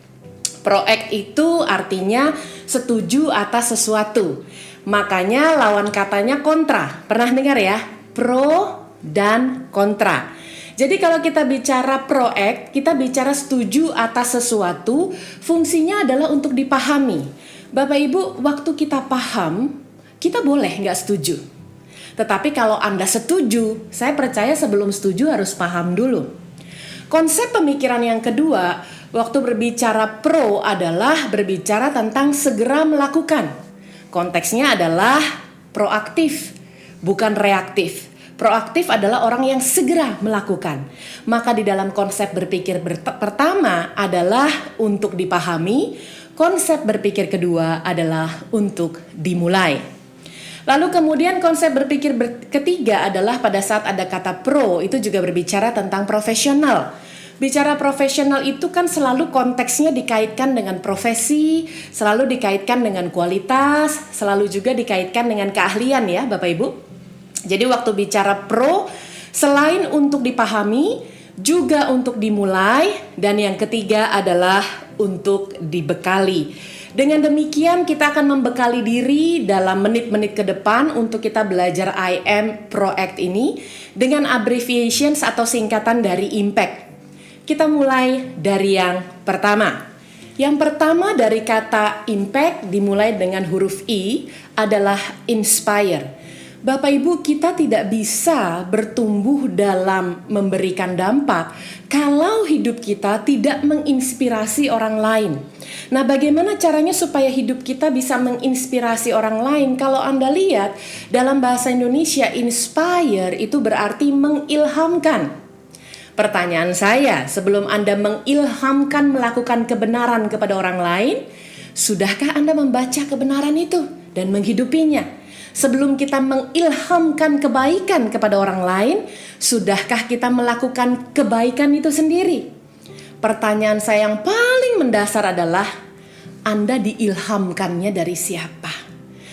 Proact itu artinya setuju atas sesuatu. Makanya lawan katanya kontra. Pernah dengar ya? Pro dan kontra. Jadi kalau kita bicara proact, kita bicara setuju atas sesuatu, fungsinya adalah untuk dipahami. Bapak Ibu, waktu kita paham, kita boleh nggak setuju. Tetapi kalau Anda setuju, saya percaya sebelum setuju harus paham dulu. Konsep pemikiran yang kedua, waktu berbicara pro adalah berbicara tentang segera melakukan. Konteksnya adalah proaktif, bukan reaktif. Proaktif adalah orang yang segera melakukan. Maka di dalam konsep berpikir pertama adalah untuk dipahami, konsep berpikir kedua adalah untuk dimulai. Lalu kemudian konsep berpikir ketiga adalah pada saat ada kata pro, itu juga berbicara tentang profesional. Bicara profesional itu kan selalu konteksnya dikaitkan dengan profesi, selalu dikaitkan dengan kualitas, selalu juga dikaitkan dengan keahlian ya Bapak Ibu. Jadi waktu bicara pro, selain untuk dipahami, juga untuk dimulai, dan yang ketiga adalah untuk dibekali. Dengan demikian kita akan membekali diri dalam menit-menit ke depan untuk kita belajar I am proact ini dengan abbreviations atau singkatan dari impact. Kita mulai dari yang pertama. Yang pertama dari kata impact dimulai dengan huruf I adalah inspire. Bapak Ibu, kita tidak bisa bertumbuh dalam memberikan dampak kalau hidup kita tidak menginspirasi orang lain. Nah, bagaimana caranya supaya hidup kita bisa menginspirasi orang lain? Kalau Anda lihat dalam bahasa Indonesia, inspire itu berarti mengilhamkan. Pertanyaan saya, sebelum Anda mengilhamkan melakukan kebenaran kepada orang lain, sudahkah Anda membaca kebenaran itu dan menghidupinya? Sebelum kita mengilhamkan kebaikan kepada orang lain, sudahkah kita melakukan kebaikan itu sendiri? Pertanyaan saya yang paling mendasar adalah, Anda diilhamkannya dari siapa?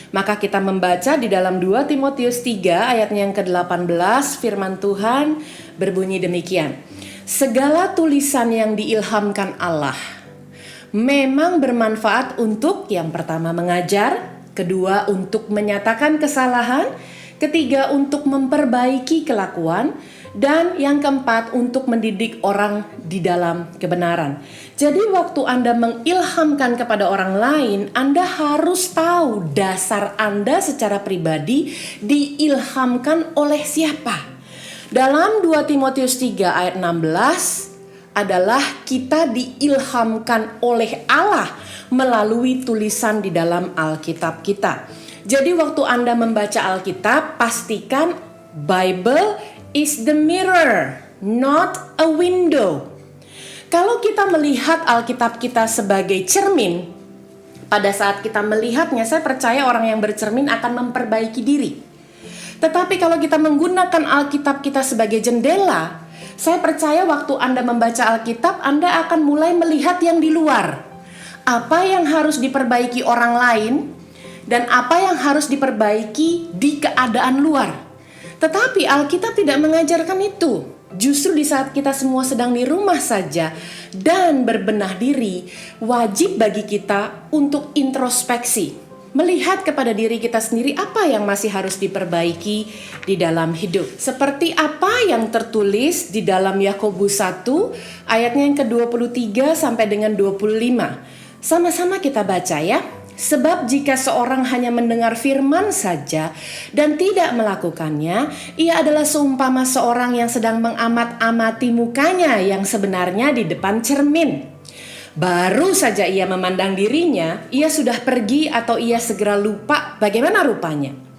Maka kita membaca di dalam 2 Timotius 3 ayatnya yang ke-18, firman Tuhan berbunyi demikian. Segala tulisan yang diilhamkan Allah memang bermanfaat untuk yang pertama mengajar, kedua untuk menyatakan kesalahan, ketiga untuk memperbaiki kelakuan, dan yang keempat untuk mendidik orang di dalam kebenaran. Jadi waktu Anda mengilhamkan kepada orang lain, Anda harus tahu dasar Anda secara pribadi diilhamkan oleh siapa. Dalam 2 Timotius 3 ayat 16 adalah kita diilhamkan oleh Allah melalui tulisan di dalam Alkitab kita. Jadi waktu Anda membaca Alkitab, pastikan Bible is the mirror, not a window. Kalau kita melihat Alkitab kita sebagai cermin, pada saat kita melihatnya, saya percaya orang yang bercermin akan memperbaiki diri. Tetapi kalau kita menggunakan Alkitab kita sebagai jendela, saya percaya waktu Anda membaca Alkitab, Anda akan mulai melihat yang di luar. Apa yang harus diperbaiki orang lain, dan apa yang harus diperbaiki di keadaan luar. Tetapi Alkitab tidak mengajarkan itu. Justru di saat kita semua sedang di rumah saja dan berbenah diri, wajib bagi kita untuk introspeksi. Melihat kepada diri kita sendiri apa yang masih harus diperbaiki di dalam hidup. Seperti apa yang tertulis di dalam Yakobus 1 ayatnya yang ke-23 sampai dengan 25. Sama-sama kita baca ya. Sebab jika seorang hanya mendengar firman saja dan tidak melakukannya, ia adalah seumpama seorang yang sedang mengamat-amati mukanya yang sebenarnya di depan cermin. Baru saja ia memandang dirinya, ia sudah pergi atau ia segera lupa bagaimana rupanya.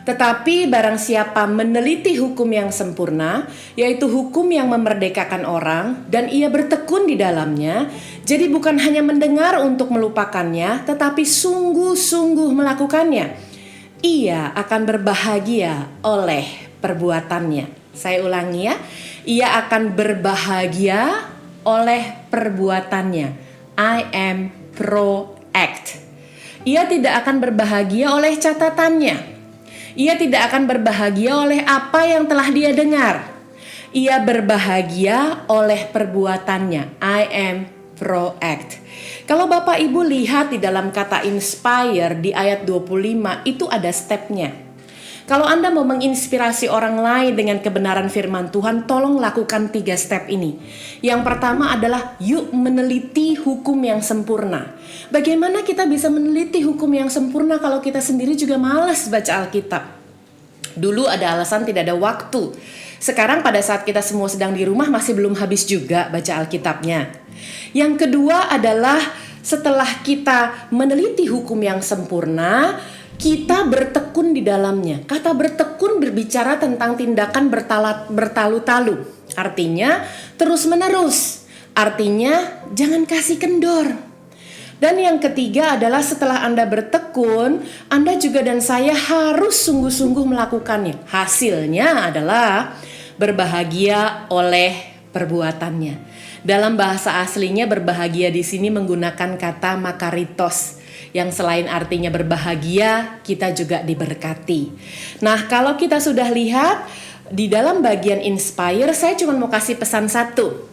Tetapi barang siapa meneliti hukum yang sempurna, yaitu hukum yang memerdekakan orang, dan ia bertekun di dalamnya, jadi bukan hanya mendengar untuk melupakannya, tetapi sungguh-sungguh melakukannya, ia akan berbahagia oleh perbuatannya. Saya ulangi ya, ia akan berbahagia oleh perbuatannya. I am pro-act. Ia tidak akan berbahagia oleh catatannya. Ia tidak akan berbahagia oleh apa yang telah dia dengar. Ia berbahagia oleh perbuatannya. I am pro-act. Kalau Bapak Ibu lihat di dalam kata inspire di ayat 25, itu ada stepnya. Kalau Anda mau menginspirasi orang lain dengan kebenaran firman Tuhan, tolong lakukan 3 step ini. Yang pertama adalah yuk meneliti hukum yang sempurna. Bagaimana kita bisa meneliti hukum yang sempurna kalau kita sendiri juga malas baca Alkitab? Dulu ada alasan tidak ada waktu. Sekarang pada saat kita semua sedang di rumah masih belum habis juga baca Alkitabnya. Yang kedua adalah setelah kita meneliti hukum yang sempurna, kita bertekun di dalamnya. Kata bertekun berbicara tentang tindakan bertalu-talu. Artinya terus menerus. Artinya jangan kasih kendor. Dan yang ketiga adalah setelah Anda bertekun, Anda juga dan saya harus sungguh-sungguh melakukannya. Hasilnya adalah berbahagia oleh perbuatannya. Dalam bahasa aslinya berbahagia di sini menggunakan kata makaritos, yang selain artinya berbahagia, kita juga diberkati. Nah, kalau kita sudah lihat di dalam bagian inspire, saya cuma mau kasih pesan satu.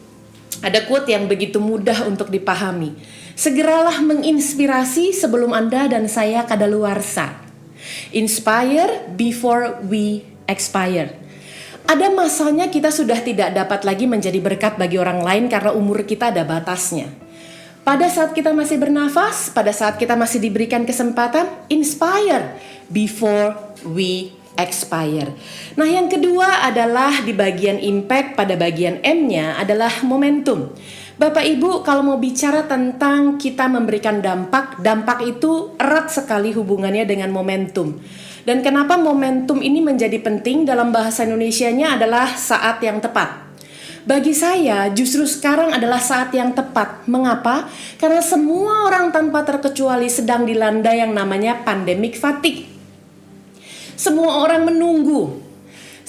Ada quote yang begitu mudah untuk dipahami. Segeralah menginspirasi sebelum Anda dan saya kadaluarsa. Inspire before we expire. Ada masanya kita sudah tidak dapat lagi menjadi berkat bagi orang lain karena umur kita ada batasnya. Pada saat kita masih bernafas, pada saat kita masih diberikan kesempatan, inspire before we expire. Nah, yang kedua adalah di bagian impact, pada bagian M-nya adalah momentum. Bapak Ibu, kalau mau bicara tentang kita memberikan dampak itu erat sekali hubungannya dengan momentum. Dan kenapa momentum ini menjadi penting dalam bahasa Indonesianya adalah saat yang tepat. Bagi saya justru sekarang adalah saat yang tepat. Mengapa? Karena semua orang tanpa terkecuali sedang dilanda yang namanya pandemic fatigue. Semua orang menunggu.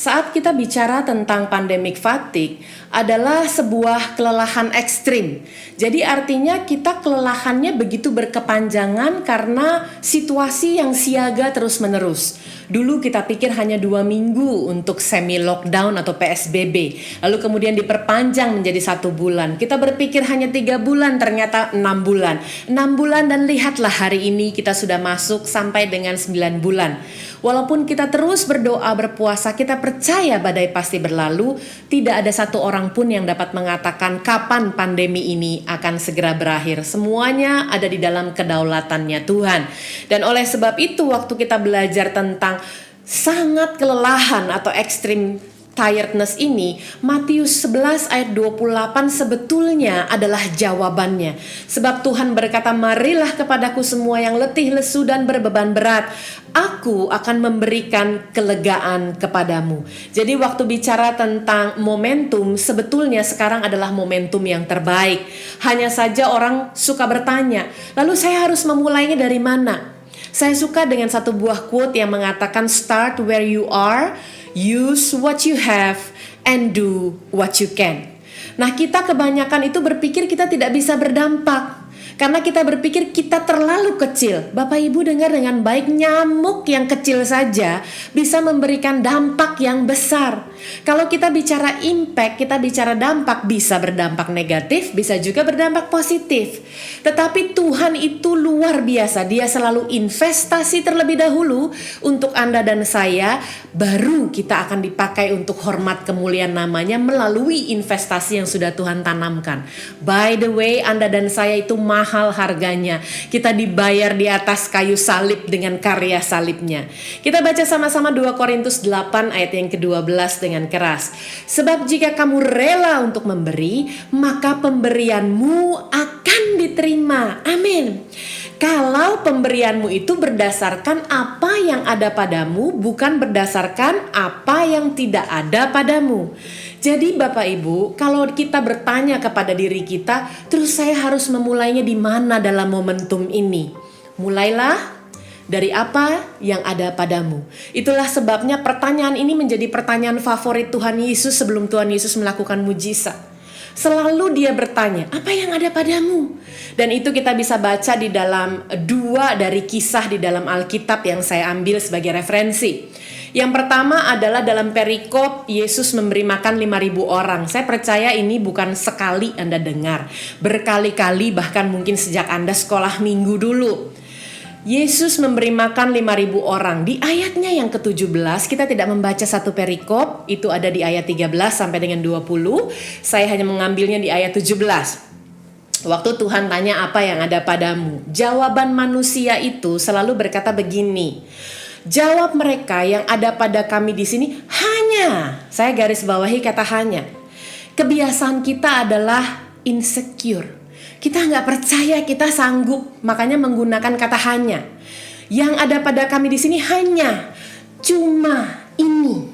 Saat kita bicara tentang pandemic fatigue adalah sebuah kelelahan ekstrim. Jadi artinya kita kelelahannya begitu berkepanjangan karena situasi yang siaga terus-menerus. Dulu kita pikir hanya 2 minggu untuk semi lockdown atau PSBB. Lalu kemudian diperpanjang menjadi 1 bulan. Kita berpikir hanya 3 bulan, ternyata 6 bulan. 6 bulan dan lihatlah hari ini kita sudah masuk sampai dengan 9 bulan. Walaupun kita terus berdoa, berpuasa, kita percaya badai pasti berlalu, tidak ada satu orang pun yang dapat mengatakan kapan pandemi ini akan segera berakhir. Semuanya ada di dalam kedaulatannya Tuhan. Dan oleh sebab itu waktu kita belajar tentang sangat kelelahan atau extreme tiredness ini, Matius 11 ayat 28 sebetulnya adalah jawabannya. Sebab Tuhan berkata, marilah kepadaku semua yang letih, lesu dan berbeban berat, aku akan memberikan kelegaan kepadamu. Jadi waktu bicara tentang momentum, sebetulnya sekarang adalah momentum yang terbaik. Hanya saja orang suka bertanya, lalu saya harus memulainya dari mana? Saya suka dengan satu buah quote yang mengatakan, start where you are, use what you have, and do what you can. Nah, kita kebanyakan itu berpikir kita tidak bisa berdampak. Karena kita berpikir kita terlalu kecil. Bapak Ibu dengar dengan baik, nyamuk yang kecil saja bisa memberikan dampak yang besar. Kalau kita bicara impact, kita bicara dampak, bisa berdampak negatif, bisa juga berdampak positif. Tetapi Tuhan itu luar biasa. Dia selalu investasi terlebih dahulu untuk Anda dan saya, baru kita akan dipakai untuk hormat kemuliaan namanya melalui investasi yang sudah Tuhan tanamkan. By the way, Anda dan saya itu mahal harganya. Kita dibayar di atas kayu salib dengan karya salibnya. Kita baca sama-sama 2 Korintus 8 ayat yang ke-12 dengan keras. Sebab jika kamu rela untuk memberi, maka pemberianmu akan diterima. Amin. Kalau pemberianmu itu berdasarkan apa yang ada padamu, bukan berdasarkan apa yang tidak ada padamu. Jadi Bapak Ibu, kalau kita bertanya kepada diri kita, terus saya harus memulainya di mana dalam momentum ini? Mulailah dari apa yang ada padamu. Itulah sebabnya pertanyaan ini menjadi pertanyaan favorit Tuhan Yesus sebelum Tuhan Yesus melakukan mujizat. Selalu dia bertanya, apa yang ada padamu? Dan itu kita bisa baca di dalam 2 dari kisah di dalam Alkitab yang saya ambil sebagai referensi. Yang pertama adalah dalam perikop Yesus memberi makan 5.000 orang. Saya percaya ini bukan sekali Anda dengar, berkali-kali, bahkan mungkin sejak Anda sekolah minggu dulu. Yesus memberi makan 5.000 orang. Di ayatnya yang ke-17, kita tidak membaca satu perikop, itu ada di ayat 13 sampai dengan 20. Saya hanya mengambilnya di ayat 17. Waktu Tuhan tanya apa yang ada padamu, jawaban manusia itu selalu berkata begini. Jawab mereka, yang ada pada kami di sini hanya, saya garis bawahi kata hanya. Kebiasaan kita adalah insecure. Kita nggak percaya kita sanggup, makanya menggunakan kata hanya. Yang ada pada kami di sini hanya, cuma ini,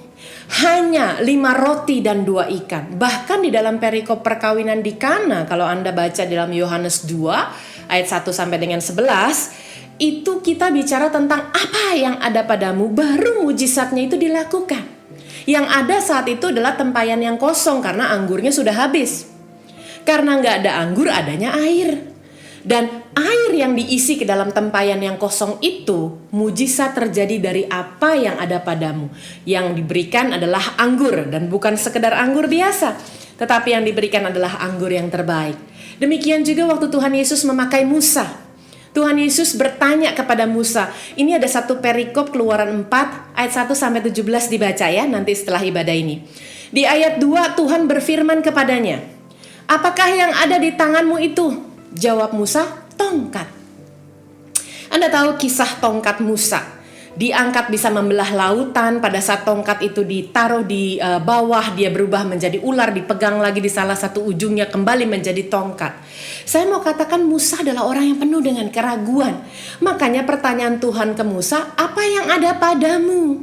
hanya 5 roti dan 2 ikan. Bahkan di dalam perikop perkawinan di Kana, kalau Anda baca dalam Yohanes 2 ayat 1 sampai dengan 11, itu kita bicara tentang apa yang ada padamu, baru mujizatnya itu dilakukan. Yang ada saat itu adalah tempayan yang kosong karena anggurnya sudah habis. Karena nggak ada anggur, adanya air. Dan air yang diisi ke dalam tempayan yang kosong itu, mujizat terjadi dari apa yang ada padamu. Yang diberikan adalah anggur, dan bukan sekedar anggur biasa, tetapi yang diberikan adalah anggur yang terbaik. Demikian juga waktu Tuhan Yesus memakai Musa. Tuhan Yesus bertanya kepada Musa. Ini ada satu perikop Keluaran 4 ayat 1 sampai 17 dibaca ya, nanti setelah ibadah ini. Di ayat 2 Tuhan berfirman kepadanya, apakah yang ada di tanganmu itu? Jawab Musa, tongkat. Anda tahu kisah tongkat Musa. Diangkat bisa membelah lautan. Pada saat tongkat itu ditaruh di bawah, dia berubah menjadi ular, dipegang lagi di salah satu ujungnya, kembali menjadi tongkat. Saya mau katakan Musa adalah orang yang penuh dengan keraguan. Makanya pertanyaan Tuhan ke Musa, apa yang ada padamu?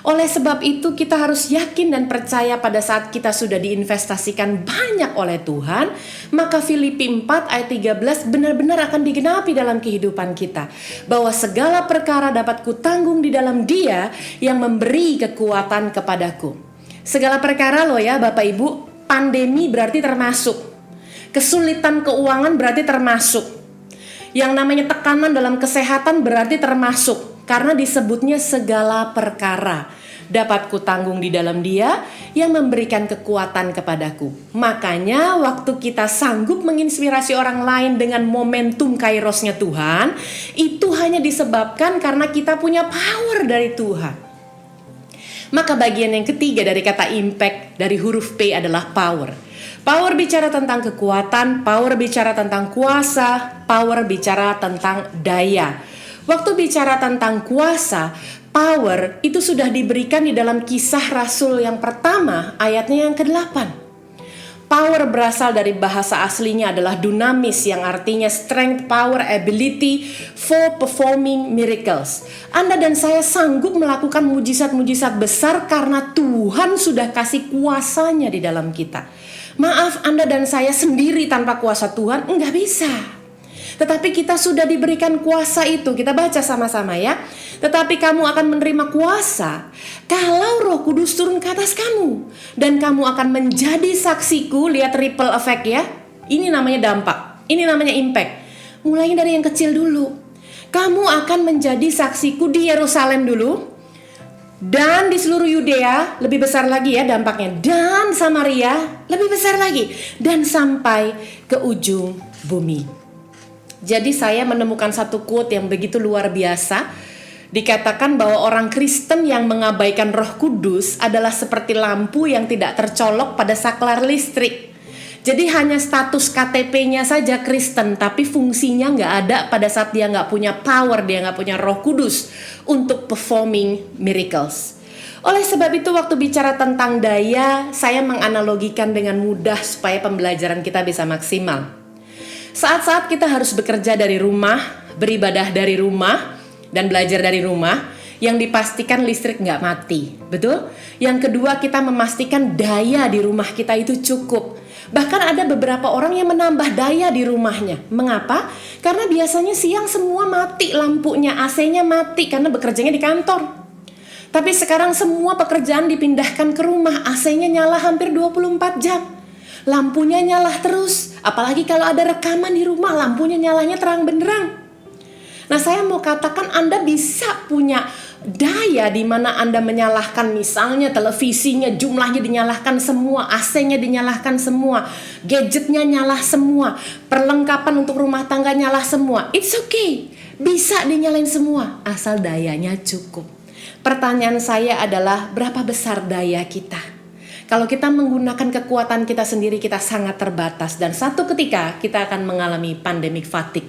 Oleh sebab itu kita harus yakin dan percaya pada saat kita sudah diinvestasikan banyak oleh Tuhan, maka Filipi 4 ayat 13 benar-benar akan digenapi dalam kehidupan kita. Bahwa segala perkara dapat kutanggung di dalam Dia yang memberi kekuatan kepadaku. Segala perkara loh ya Bapak Ibu, pandemi berarti termasuk. Kesulitan keuangan berarti termasuk. Yang namanya tekanan dalam kesehatan berarti termasuk. Karena disebutnya segala perkara dapat kutanggung di dalam Dia yang memberikan kekuatan kepadaku. Makanya waktu kita sanggup menginspirasi orang lain dengan momentum kairosnya Tuhan, itu hanya disebabkan karena kita punya power dari Tuhan. Maka bagian yang ketiga dari kata impact dari huruf P adalah power. Power bicara tentang kekuatan, power bicara tentang kuasa, power bicara tentang daya. Waktu bicara tentang kuasa, power itu sudah diberikan di dalam Kisah Rasul yang pertama, ayatnya yang ke-8. Power berasal dari bahasa aslinya adalah dunamis, yang artinya strength, power, ability for performing miracles. Anda dan saya sanggup melakukan mujizat-mujizat besar karena Tuhan sudah kasih kuasanya di dalam kita. Maaf, Anda dan saya sendiri tanpa kuasa Tuhan enggak bisa. Tetapi kita sudah diberikan kuasa itu. Kita baca sama-sama ya. Tetapi kamu akan menerima kuasa kalau Roh Kudus turun ke atas kamu. Dan kamu akan menjadi saksiku. Lihat ripple effect ya. Ini namanya dampak. Ini namanya impact. Mulainya dari yang kecil dulu. Kamu akan menjadi saksiku di Yerusalem dulu. Dan di seluruh Yudea, lebih besar lagi ya dampaknya. Dan Samaria, lebih besar lagi. Dan sampai ke ujung bumi. Jadi saya menemukan satu quote yang begitu luar biasa. Dikatakan bahwa orang Kristen yang mengabaikan Roh Kudus adalah seperti lampu yang tidak tercolok pada saklar listrik. Jadi hanya status KTP-nya saja Kristen, tapi fungsinya nggak ada pada saat dia nggak punya power, dia nggak punya Roh Kudus untuk performing miracles. Oleh sebab itu waktu bicara tentang daya, saya menganalogikan dengan mudah supaya pembelajaran kita bisa maksimal. Saat-saat kita harus bekerja dari rumah, beribadah dari rumah, dan belajar dari rumah, yang dipastikan listrik nggak mati, betul? Yang kedua, kita memastikan daya di rumah kita itu cukup. Bahkan ada beberapa orang yang menambah daya di rumahnya. Mengapa? Karena biasanya siang semua mati lampunya, AC-nya mati karena bekerjanya di kantor. Tapi sekarang semua pekerjaan dipindahkan ke rumah, AC-nya nyala hampir 24 jam. Lampunya nyala terus, apalagi kalau ada rekaman di rumah, lampunya nyalanya terang benderang. Nah, saya mau katakan Anda bisa punya daya di mana Anda menyalahkan misalnya televisinya jumlahnya dinyalahkan semua, AC-nya dinyalahkan semua, gadgetnya nyala semua, perlengkapan untuk rumah tangga nyala semua. It's okay, bisa dinyalain semua asal dayanya cukup. Pertanyaan saya adalah berapa besar daya kita? Kalau kita menggunakan kekuatan kita sendiri, kita sangat terbatas. Dan satu ketika kita akan mengalami pandemic fatigue.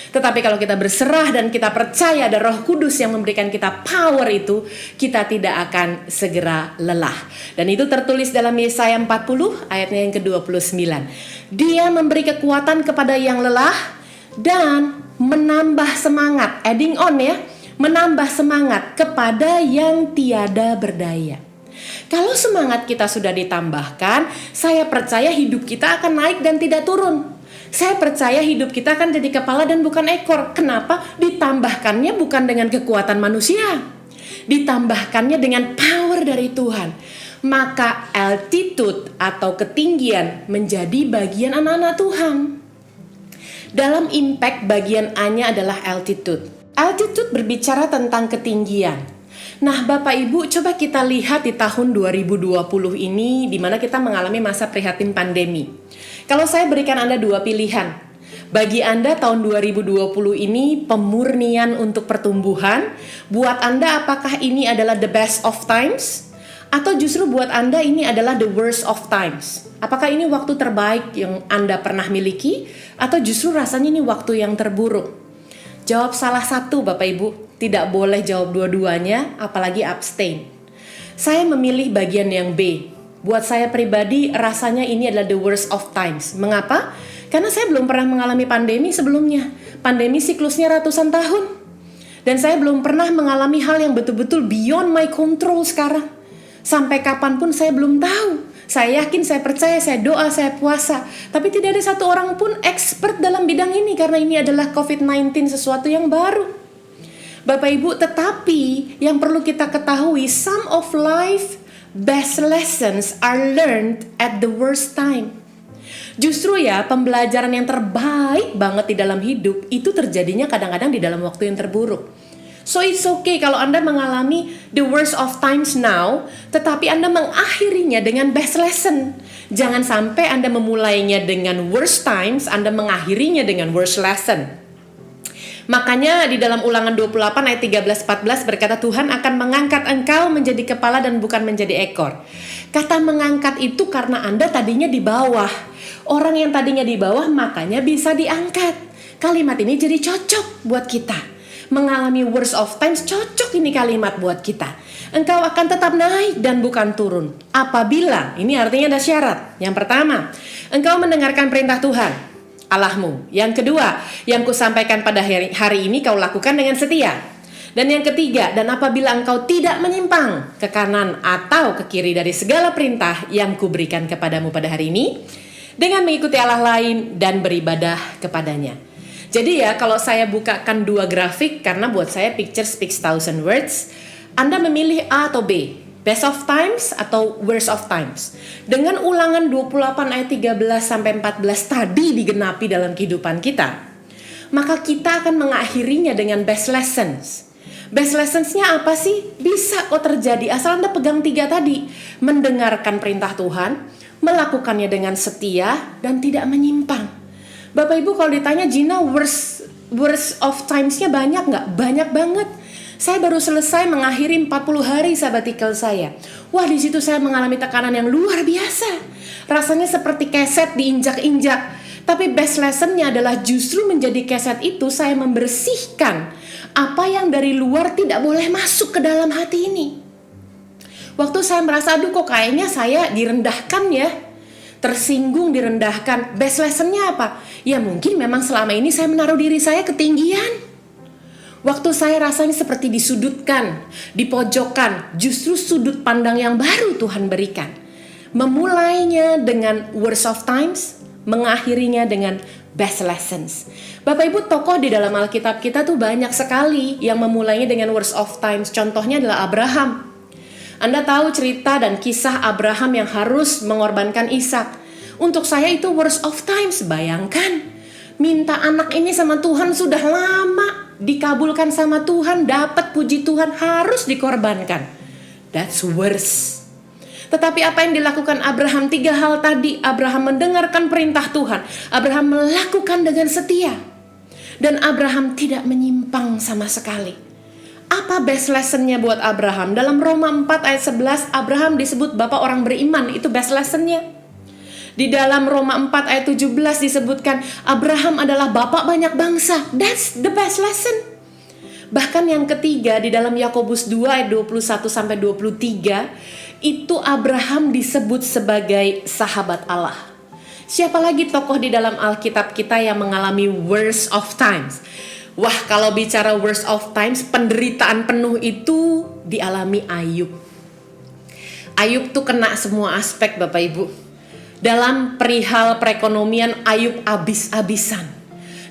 Tetapi kalau kita berserah dan kita percaya ada Roh Kudus yang memberikan kita power itu, kita tidak akan segera lelah. Dan itu tertulis dalam Yesaya 40 ayatnya yang ke-29. Dia memberi kekuatan kepada yang lelah dan menambah semangat. Adding on ya. Menambah semangat kepada yang tiada berdaya. Kalau semangat kita sudah ditambahkan, saya percaya hidup kita akan naik dan tidak turun. Saya percaya hidup kita akan jadi kepala dan bukan ekor. Kenapa? Ditambahkannya bukan dengan kekuatan manusia. Ditambahkannya dengan power dari Tuhan. Maka altitude atau ketinggian menjadi bagian anak-anak Tuhan. Dalam impact bagian A-nya adalah altitude. Altitude berbicara tentang ketinggian. Nah, Bapak Ibu, coba kita lihat di tahun 2020 ini di mana kita mengalami masa prihatin pandemi. Kalau saya berikan Anda dua pilihan. Bagi Anda tahun 2020 ini pemurnian untuk pertumbuhan. Buat Anda apakah ini adalah the best of times? Atau justru buat Anda ini adalah the worst of times? Apakah ini waktu terbaik yang Anda pernah miliki? Atau justru rasanya ini waktu yang terburuk? Jawab salah satu Bapak Ibu. Tidak boleh jawab dua-duanya, apalagi abstain. Saya memilih bagian yang B. Buat saya pribadi, rasanya ini adalah the worst of times. Mengapa? Karena saya belum pernah mengalami pandemi sebelumnya. Pandemi siklusnya ratusan tahun. Dan saya belum pernah mengalami hal yang betul-betul beyond my control sekarang. Sampai kapanpun saya belum tahu. Saya yakin, saya percaya, saya doa, saya puasa. Tapi tidak ada satu orang pun expert dalam bidang ini karena ini adalah COVID-19, sesuatu yang baru. Bapak Ibu, tetapi yang perlu kita ketahui, some of life best lessons are learned at the worst time. Justru ya, pembelajaran yang terbaik banget di dalam hidup itu terjadinya kadang-kadang di dalam waktu yang terburuk. So it's okay kalau Anda mengalami the worst of times now, tetapi Anda mengakhirinya dengan best lesson. Jangan sampai Anda memulainya dengan worst times, Anda mengakhirinya dengan worst lesson. Makanya di dalam Ulangan 28 ayat 13-14 berkata, Tuhan akan mengangkat engkau menjadi kepala dan bukan menjadi ekor. Kata mengangkat itu karena Anda tadinya di bawah. Orang yang tadinya di bawah makanya bisa diangkat. Kalimat ini jadi cocok buat kita. Mengalami worst of times, cocok ini kalimat buat kita. Engkau akan tetap naik dan bukan turun. Apabila, ini artinya ada syarat. Yang pertama, engkau mendengarkan perintah Tuhan Allahmu. Yang kedua, yang kusampaikan pada hari ini kau lakukan dengan setia. Dan yang ketiga, dan apabila engkau tidak menyimpang ke kanan atau ke kiri dari segala perintah yang kuberikan kepadamu pada hari ini, dengan mengikuti Allah lain dan beribadah kepadanya. Jadi ya, kalau saya bukakan dua grafik, karena buat saya picture speaks 1,000 words, Anda memilih A atau B, best of times atau worst of times. Dengan Ulangan 28 ayat 13-14 tadi digenapi dalam kehidupan kita, maka kita akan mengakhirinya dengan best lessons. Best lessons-nya apa sih? Bisa kok terjadi asal Anda pegang 3 tadi. Mendengarkan perintah Tuhan, melakukannya dengan setia, dan tidak menyimpang. Bapak Ibu, kalau ditanya Gina worst of times-nya banyak nggak? Banyak banget. Saya baru selesai mengakhiri 40 hari sabbatical saya. Wah, di situ saya mengalami tekanan yang luar biasa. Rasanya seperti keset diinjak-injak. Tapi best lesson-nya adalah justru menjadi keset itu saya membersihkan apa yang dari luar tidak boleh masuk ke dalam hati ini. Waktu saya merasa, aduh kok kayaknya saya direndahkan ya. Tersinggung, direndahkan. Best lesson-nya apa? Ya mungkin memang selama ini saya menaruh diri saya ketinggian. Waktu saya rasanya seperti disudutkan, dipojokkan, justru sudut pandang yang baru Tuhan berikan. Memulainya dengan worst of times, mengakhirinya dengan best lessons. Bapak Ibu, tokoh di dalam Alkitab kita tuh banyak sekali yang memulainya dengan worst of times. Contohnya adalah Abraham. Anda tahu cerita dan kisah Abraham yang harus mengorbankan Ishak. Untuk saya itu worst of times. Bayangkan, minta anak ini sama Tuhan sudah lama, dikabulkan sama Tuhan, dapat puji Tuhan, harus dikorbankan. That's worse. Tetapi apa yang dilakukan Abraham? 3 hal tadi. Abraham mendengarkan perintah Tuhan, Abraham melakukan dengan setia, dan Abraham tidak menyimpang sama sekali. Apa best lesson-nya buat Abraham? Dalam Roma 4 ayat 11, Abraham disebut bapak orang beriman. Itu best lesson-nya. Di dalam Roma 4 ayat 17 disebutkan Abraham adalah bapak banyak bangsa. That's the best lesson. Bahkan yang ketiga di dalam Yakobus 2 ayat 21-23, itu Abraham disebut sebagai sahabat Allah. Siapa lagi tokoh di dalam Alkitab kita yang mengalami worst of times? Wah, kalau bicara worst of times, penderitaan penuh itu dialami Ayub. Ayub tuh kena semua aspek, Bapak Ibu. Dalam perihal perekonomian, Ayub abis-abisan.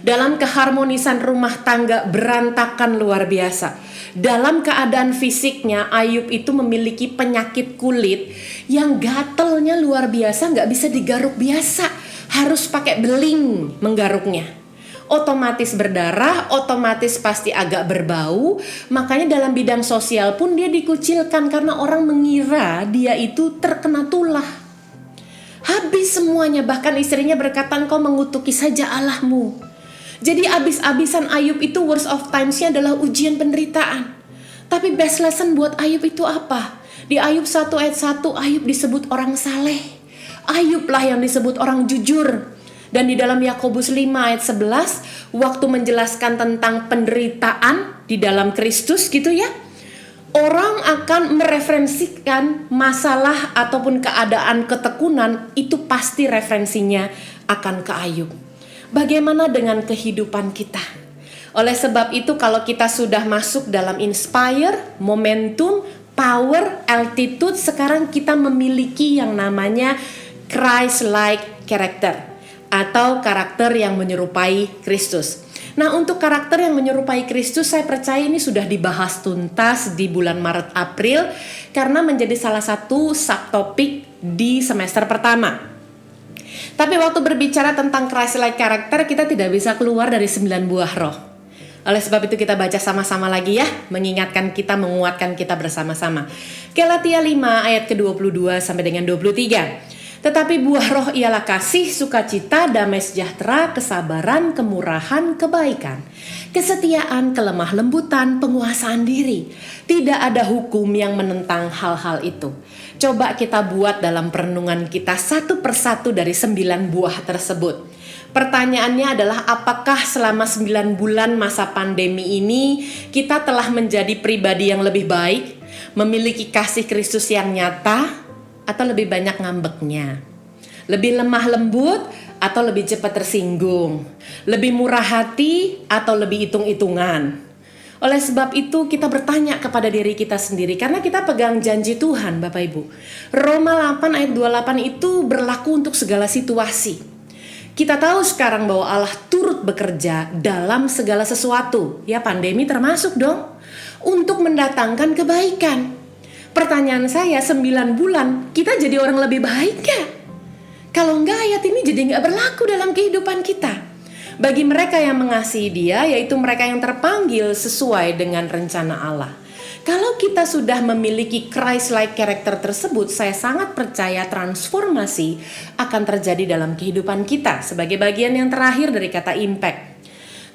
Dalam keharmonisan rumah tangga, berantakan luar biasa. Dalam keadaan fisiknya, Ayub itu memiliki penyakit kulit yang gatelnya luar biasa, nggak bisa digaruk biasa. Harus pakai beling menggaruknya. Otomatis berdarah, otomatis pasti agak berbau. Makanya dalam bidang sosial pun dia dikucilkan karena orang mengira dia itu terkena tulah. Habis semuanya, bahkan istrinya berkata, engkau mengutuki saja Allahmu. Jadi abis-abisan Ayub itu worst of times-nya adalah ujian penderitaan. Tapi best lesson buat Ayub itu apa? Di Ayub 1 ayat 1, Ayub disebut orang saleh. Ayub lah yang disebut orang jujur. Dan di dalam Yakobus 5 ayat 11, waktu menjelaskan tentang penderitaan di dalam Kristus gitu ya, orang akan mereferensikan masalah ataupun keadaan ketekunan, itu pasti referensinya akan ke Ayub. Bagaimana dengan kehidupan kita? Oleh sebab itu kalau kita sudah masuk dalam inspire, momentum, power, altitude, sekarang kita memiliki yang namanya Christ-like character atau karakter yang menyerupai Kristus. Nah, untuk karakter yang menyerupai Kristus, saya percaya ini sudah dibahas tuntas di bulan Maret April karena menjadi salah satu subtopik di semester pertama. Tapi waktu berbicara tentang Christ-like character, kita tidak bisa keluar dari 9 buah roh. Oleh sebab itu kita baca sama-sama lagi ya, mengingatkan kita, menguatkan kita bersama-sama. Galatia 5 ayat ke-22 sampai dengan 23. Tetapi buah roh ialah kasih, sukacita, damai sejahtera, kesabaran, kemurahan, kebaikan, kesetiaan, kelemah lembutan, penguasaan diri. Tidak ada hukum yang menentang hal-hal itu. Coba kita buat dalam perenungan kita satu persatu dari 9 buah tersebut. Pertanyaannya adalah apakah selama 9 bulan masa pandemi ini kita telah menjadi pribadi yang lebih baik, memiliki kasih Kristus yang nyata, atau lebih banyak ngambeknya, lebih lemah lembut atau lebih cepat tersinggung, lebih murah hati atau lebih hitung-hitungan. Oleh sebab itu kita bertanya kepada diri kita sendiri, karena kita pegang janji Tuhan Bapak Ibu. Roma 8 ayat 28 itu berlaku untuk segala situasi. Kita tahu sekarang bahwa Allah turut bekerja dalam segala sesuatu, ya pandemi termasuk dong, untuk mendatangkan kebaikan. Pertanyaan saya, 9 bulan kita jadi orang lebih baik gak? Kalau enggak, ayat ini jadi enggak berlaku dalam kehidupan kita. Bagi mereka yang mengasihi Dia, yaitu mereka yang terpanggil sesuai dengan rencana Allah. Kalau kita sudah memiliki Christ-like character tersebut, saya sangat percaya transformasi akan terjadi dalam kehidupan kita. Sebagai bagian yang terakhir dari kata impact.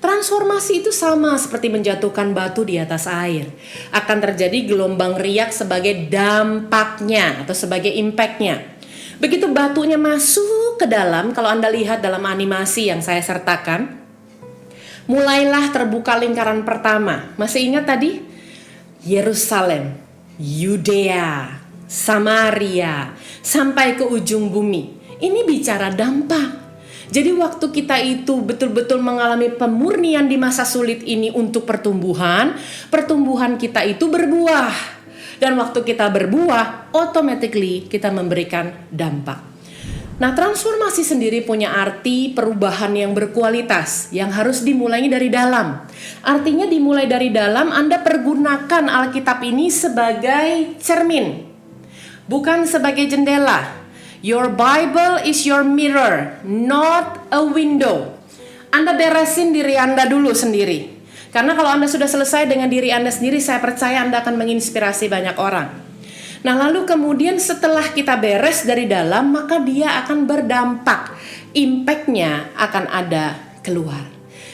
Transformasi itu sama seperti menjatuhkan batu di atas air. Akan terjadi gelombang riak sebagai dampaknya atau sebagai impactnya. Begitu batunya masuk ke dalam, kalau Anda lihat dalam animasi yang saya sertakan, mulailah terbuka lingkaran pertama. Masih ingat tadi? Yerusalem, Yudea, Samaria, sampai ke ujung bumi. Ini bicara dampak. Jadi waktu kita itu betul-betul mengalami pemurnian di masa sulit ini untuk pertumbuhan kita itu berbuah. Dan waktu kita berbuah, automatically kita memberikan dampak. Nah, transformasi sendiri punya arti perubahan yang berkualitas, yang harus dimulai dari dalam. Artinya dimulai dari dalam, Anda pergunakan Alkitab ini sebagai cermin, bukan sebagai jendela. Your Bible is your mirror, not a window. Anda beresin diri Anda dulu sendiri. Karena kalau Anda sudah selesai dengan diri Anda sendiri, saya percaya Anda akan menginspirasi banyak orang. Nah, lalu kemudian setelah kita beres dari dalam, maka dia akan berdampak. Impact-nya akan ada keluar.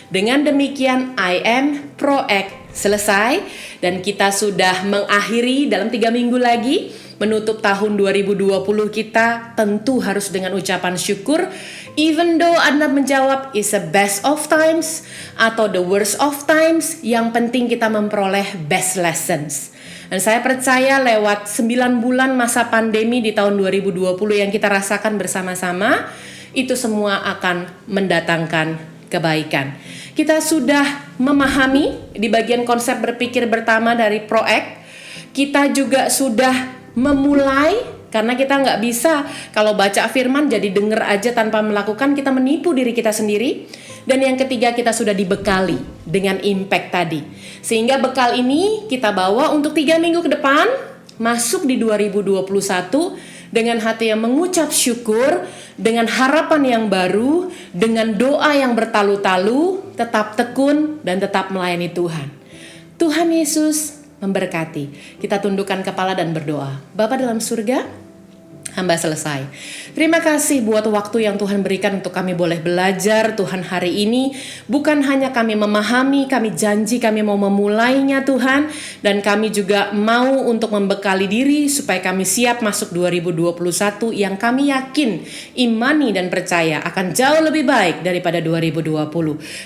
Dengan demikian, I am proact selesai. Dan kita sudah mengakhiri dalam 3 minggu lagi. Menutup tahun 2020 kita tentu harus dengan ucapan syukur. Even though Anda menjawab is the best of times atau the worst of times, yang penting kita memperoleh best lessons. Dan saya percaya lewat 9 bulan masa pandemi di tahun 2020 yang kita rasakan bersama-sama, itu semua akan mendatangkan kebaikan. Kita sudah memahami di bagian konsep berpikir pertama dari proact. Kita juga sudah memulai, karena kita nggak bisa kalau baca firman jadi denger aja tanpa melakukan, kita menipu diri kita sendiri. Dan yang ketiga, kita sudah dibekali dengan impact tadi, sehingga bekal ini kita bawa untuk 3 minggu ke depan, masuk di 2021 dengan hati yang mengucap syukur, dengan harapan yang baru, dengan doa yang bertalu-talu, tetap tekun dan tetap melayani Tuhan. Tuhan Yesus memberkati. Kita tundukkan kepala dan berdoa. Bapa dalam surga, hamba selesai. Terima kasih buat waktu yang Tuhan berikan untuk kami boleh belajar Tuhan hari ini. Bukan hanya kami memahami, kami janji kami mau memulainya Tuhan. Dan kami juga mau untuk membekali diri supaya kami siap masuk 2021 yang kami yakin, imani dan percaya akan jauh lebih baik daripada 2020.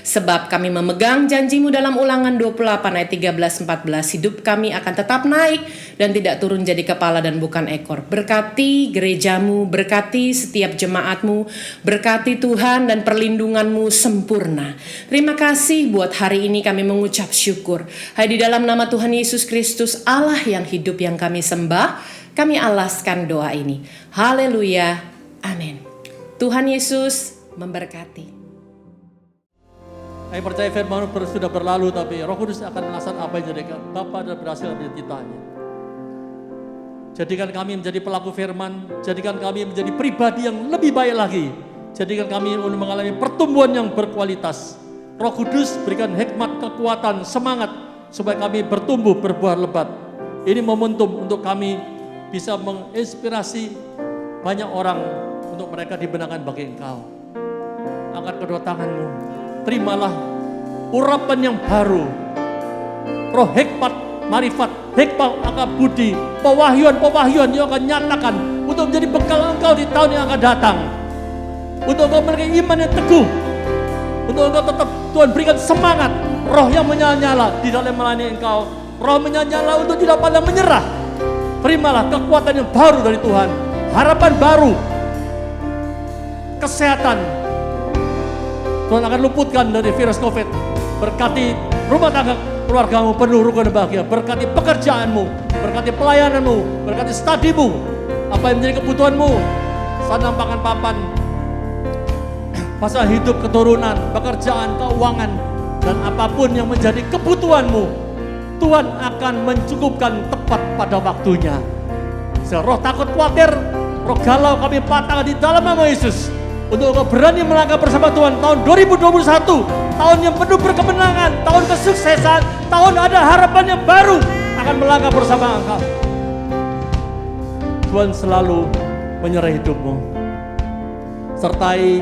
Sebab kami memegang janjimu dalam Ulangan 28 ayat 13-14, hidup kami akan tetap naik dan tidak turun jadi kepala dan bukan ekor. Berkati gerejamu, berkati setiap jemaatmu, berkati Tuhan dan perlindunganmu sempurna. Terima kasih buat hari ini kami mengucap syukur. Hai di dalam nama Tuhan Yesus Kristus, Allah yang hidup yang kami sembah, kami alaskan doa ini. Haleluya, amin. Tuhan Yesus memberkati. Saya percaya firman sudah berlalu, tapi Roh Kudus akan melaksanakan apa yang jadi Bapa dan berhasil dalam cita-citanya. Jadikan kami menjadi pelaku firman, jadikan kami menjadi pribadi yang lebih baik lagi. Jadikan kami mengalami pertumbuhan yang berkualitas. Roh Kudus berikan hikmat, kekuatan, semangat supaya kami bertumbuh berbuah lebat. Ini momentum untuk kami bisa menginspirasi banyak orang untuk mereka dibenarkan bagi Engkau. Angkat kedua tanganmu, terimalah urapan yang baru, roh hikmat, marifat, hikmat, akal budi, pewahyuan yang akan nyatakan untuk menjadi bekal engkau di tahun yang akan datang. Untuk engkau memiliki iman yang teguh, untuk engkau tetap Tuhan berikan semangat, roh yang menyala-nyala di dalam melayani engkau, roh menyala-nyala untuk tidak pandang menyerah. Terimalah kekuatan yang baru dari Tuhan, harapan baru, kesehatan. Tuhan akan luputkan dari virus COVID. Berkati rumah tangga keluargamu penuh rukun dan bahagia. Berkati pekerjaanmu, berkati pelayananmu, berkati studimu. Apa yang menjadi kebutuhanmu, sandang pangan papan, masa hidup, keturunan, pekerjaan, keuangan, dan apapun yang menjadi kebutuhanmu, Tuhan akan mencukupkan tepat pada waktunya. Roh takut khawatir, roh galau kami patahkan di dalam nama Yesus. Untuk engkau berani melangkah bersama Tuhan tahun 2021, tahun yang penuh berkemenangan, tahun kesuksesan, tahun ada harapan yang baru akan melangkah bersama engkau. Tuhan selalu menyertai hidupmu. Sertai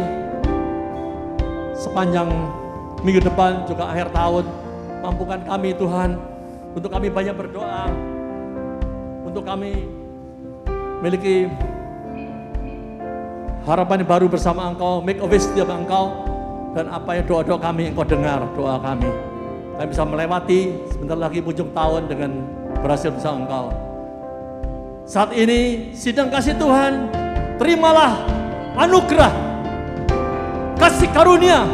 sepanjang minggu depan juga akhir tahun, mampukan kami Tuhan untuk kami banyak berdoa, untuk kami memiliki harapan yang baru bersama engkau, make a wish setiap engkau, dan apa yang doa-doa kami engkau dengar, doa kami. Kami bisa melewati sebentar lagi ujung tahun dengan berhasil bersama engkau. Saat ini sidang kasih Tuhan, terimalah anugerah, kasih karunia,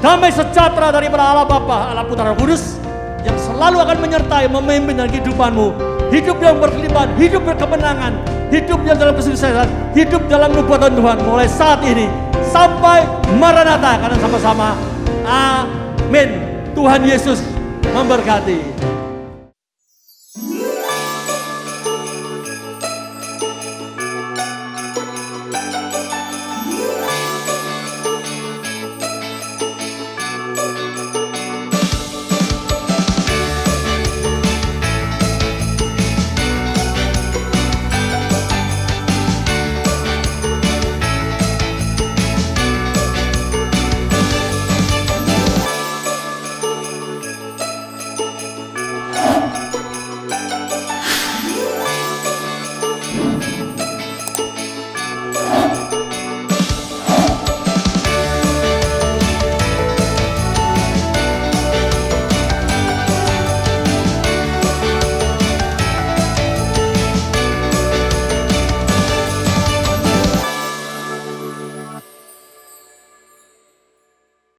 damai sejahtera daripada Allah Bapa, Allah Putra, Roh Kudus yang selalu akan menyertai, memimpin dalam kehidupanmu. Hidup yang berkelimpahan, hidup berkemenangan, hidup yang dalam kesuksesan, hidup dalam nubuatan Tuhan mulai saat ini sampai Maranatha, karena sama-sama. Amin. Tuhan Yesus memberkati.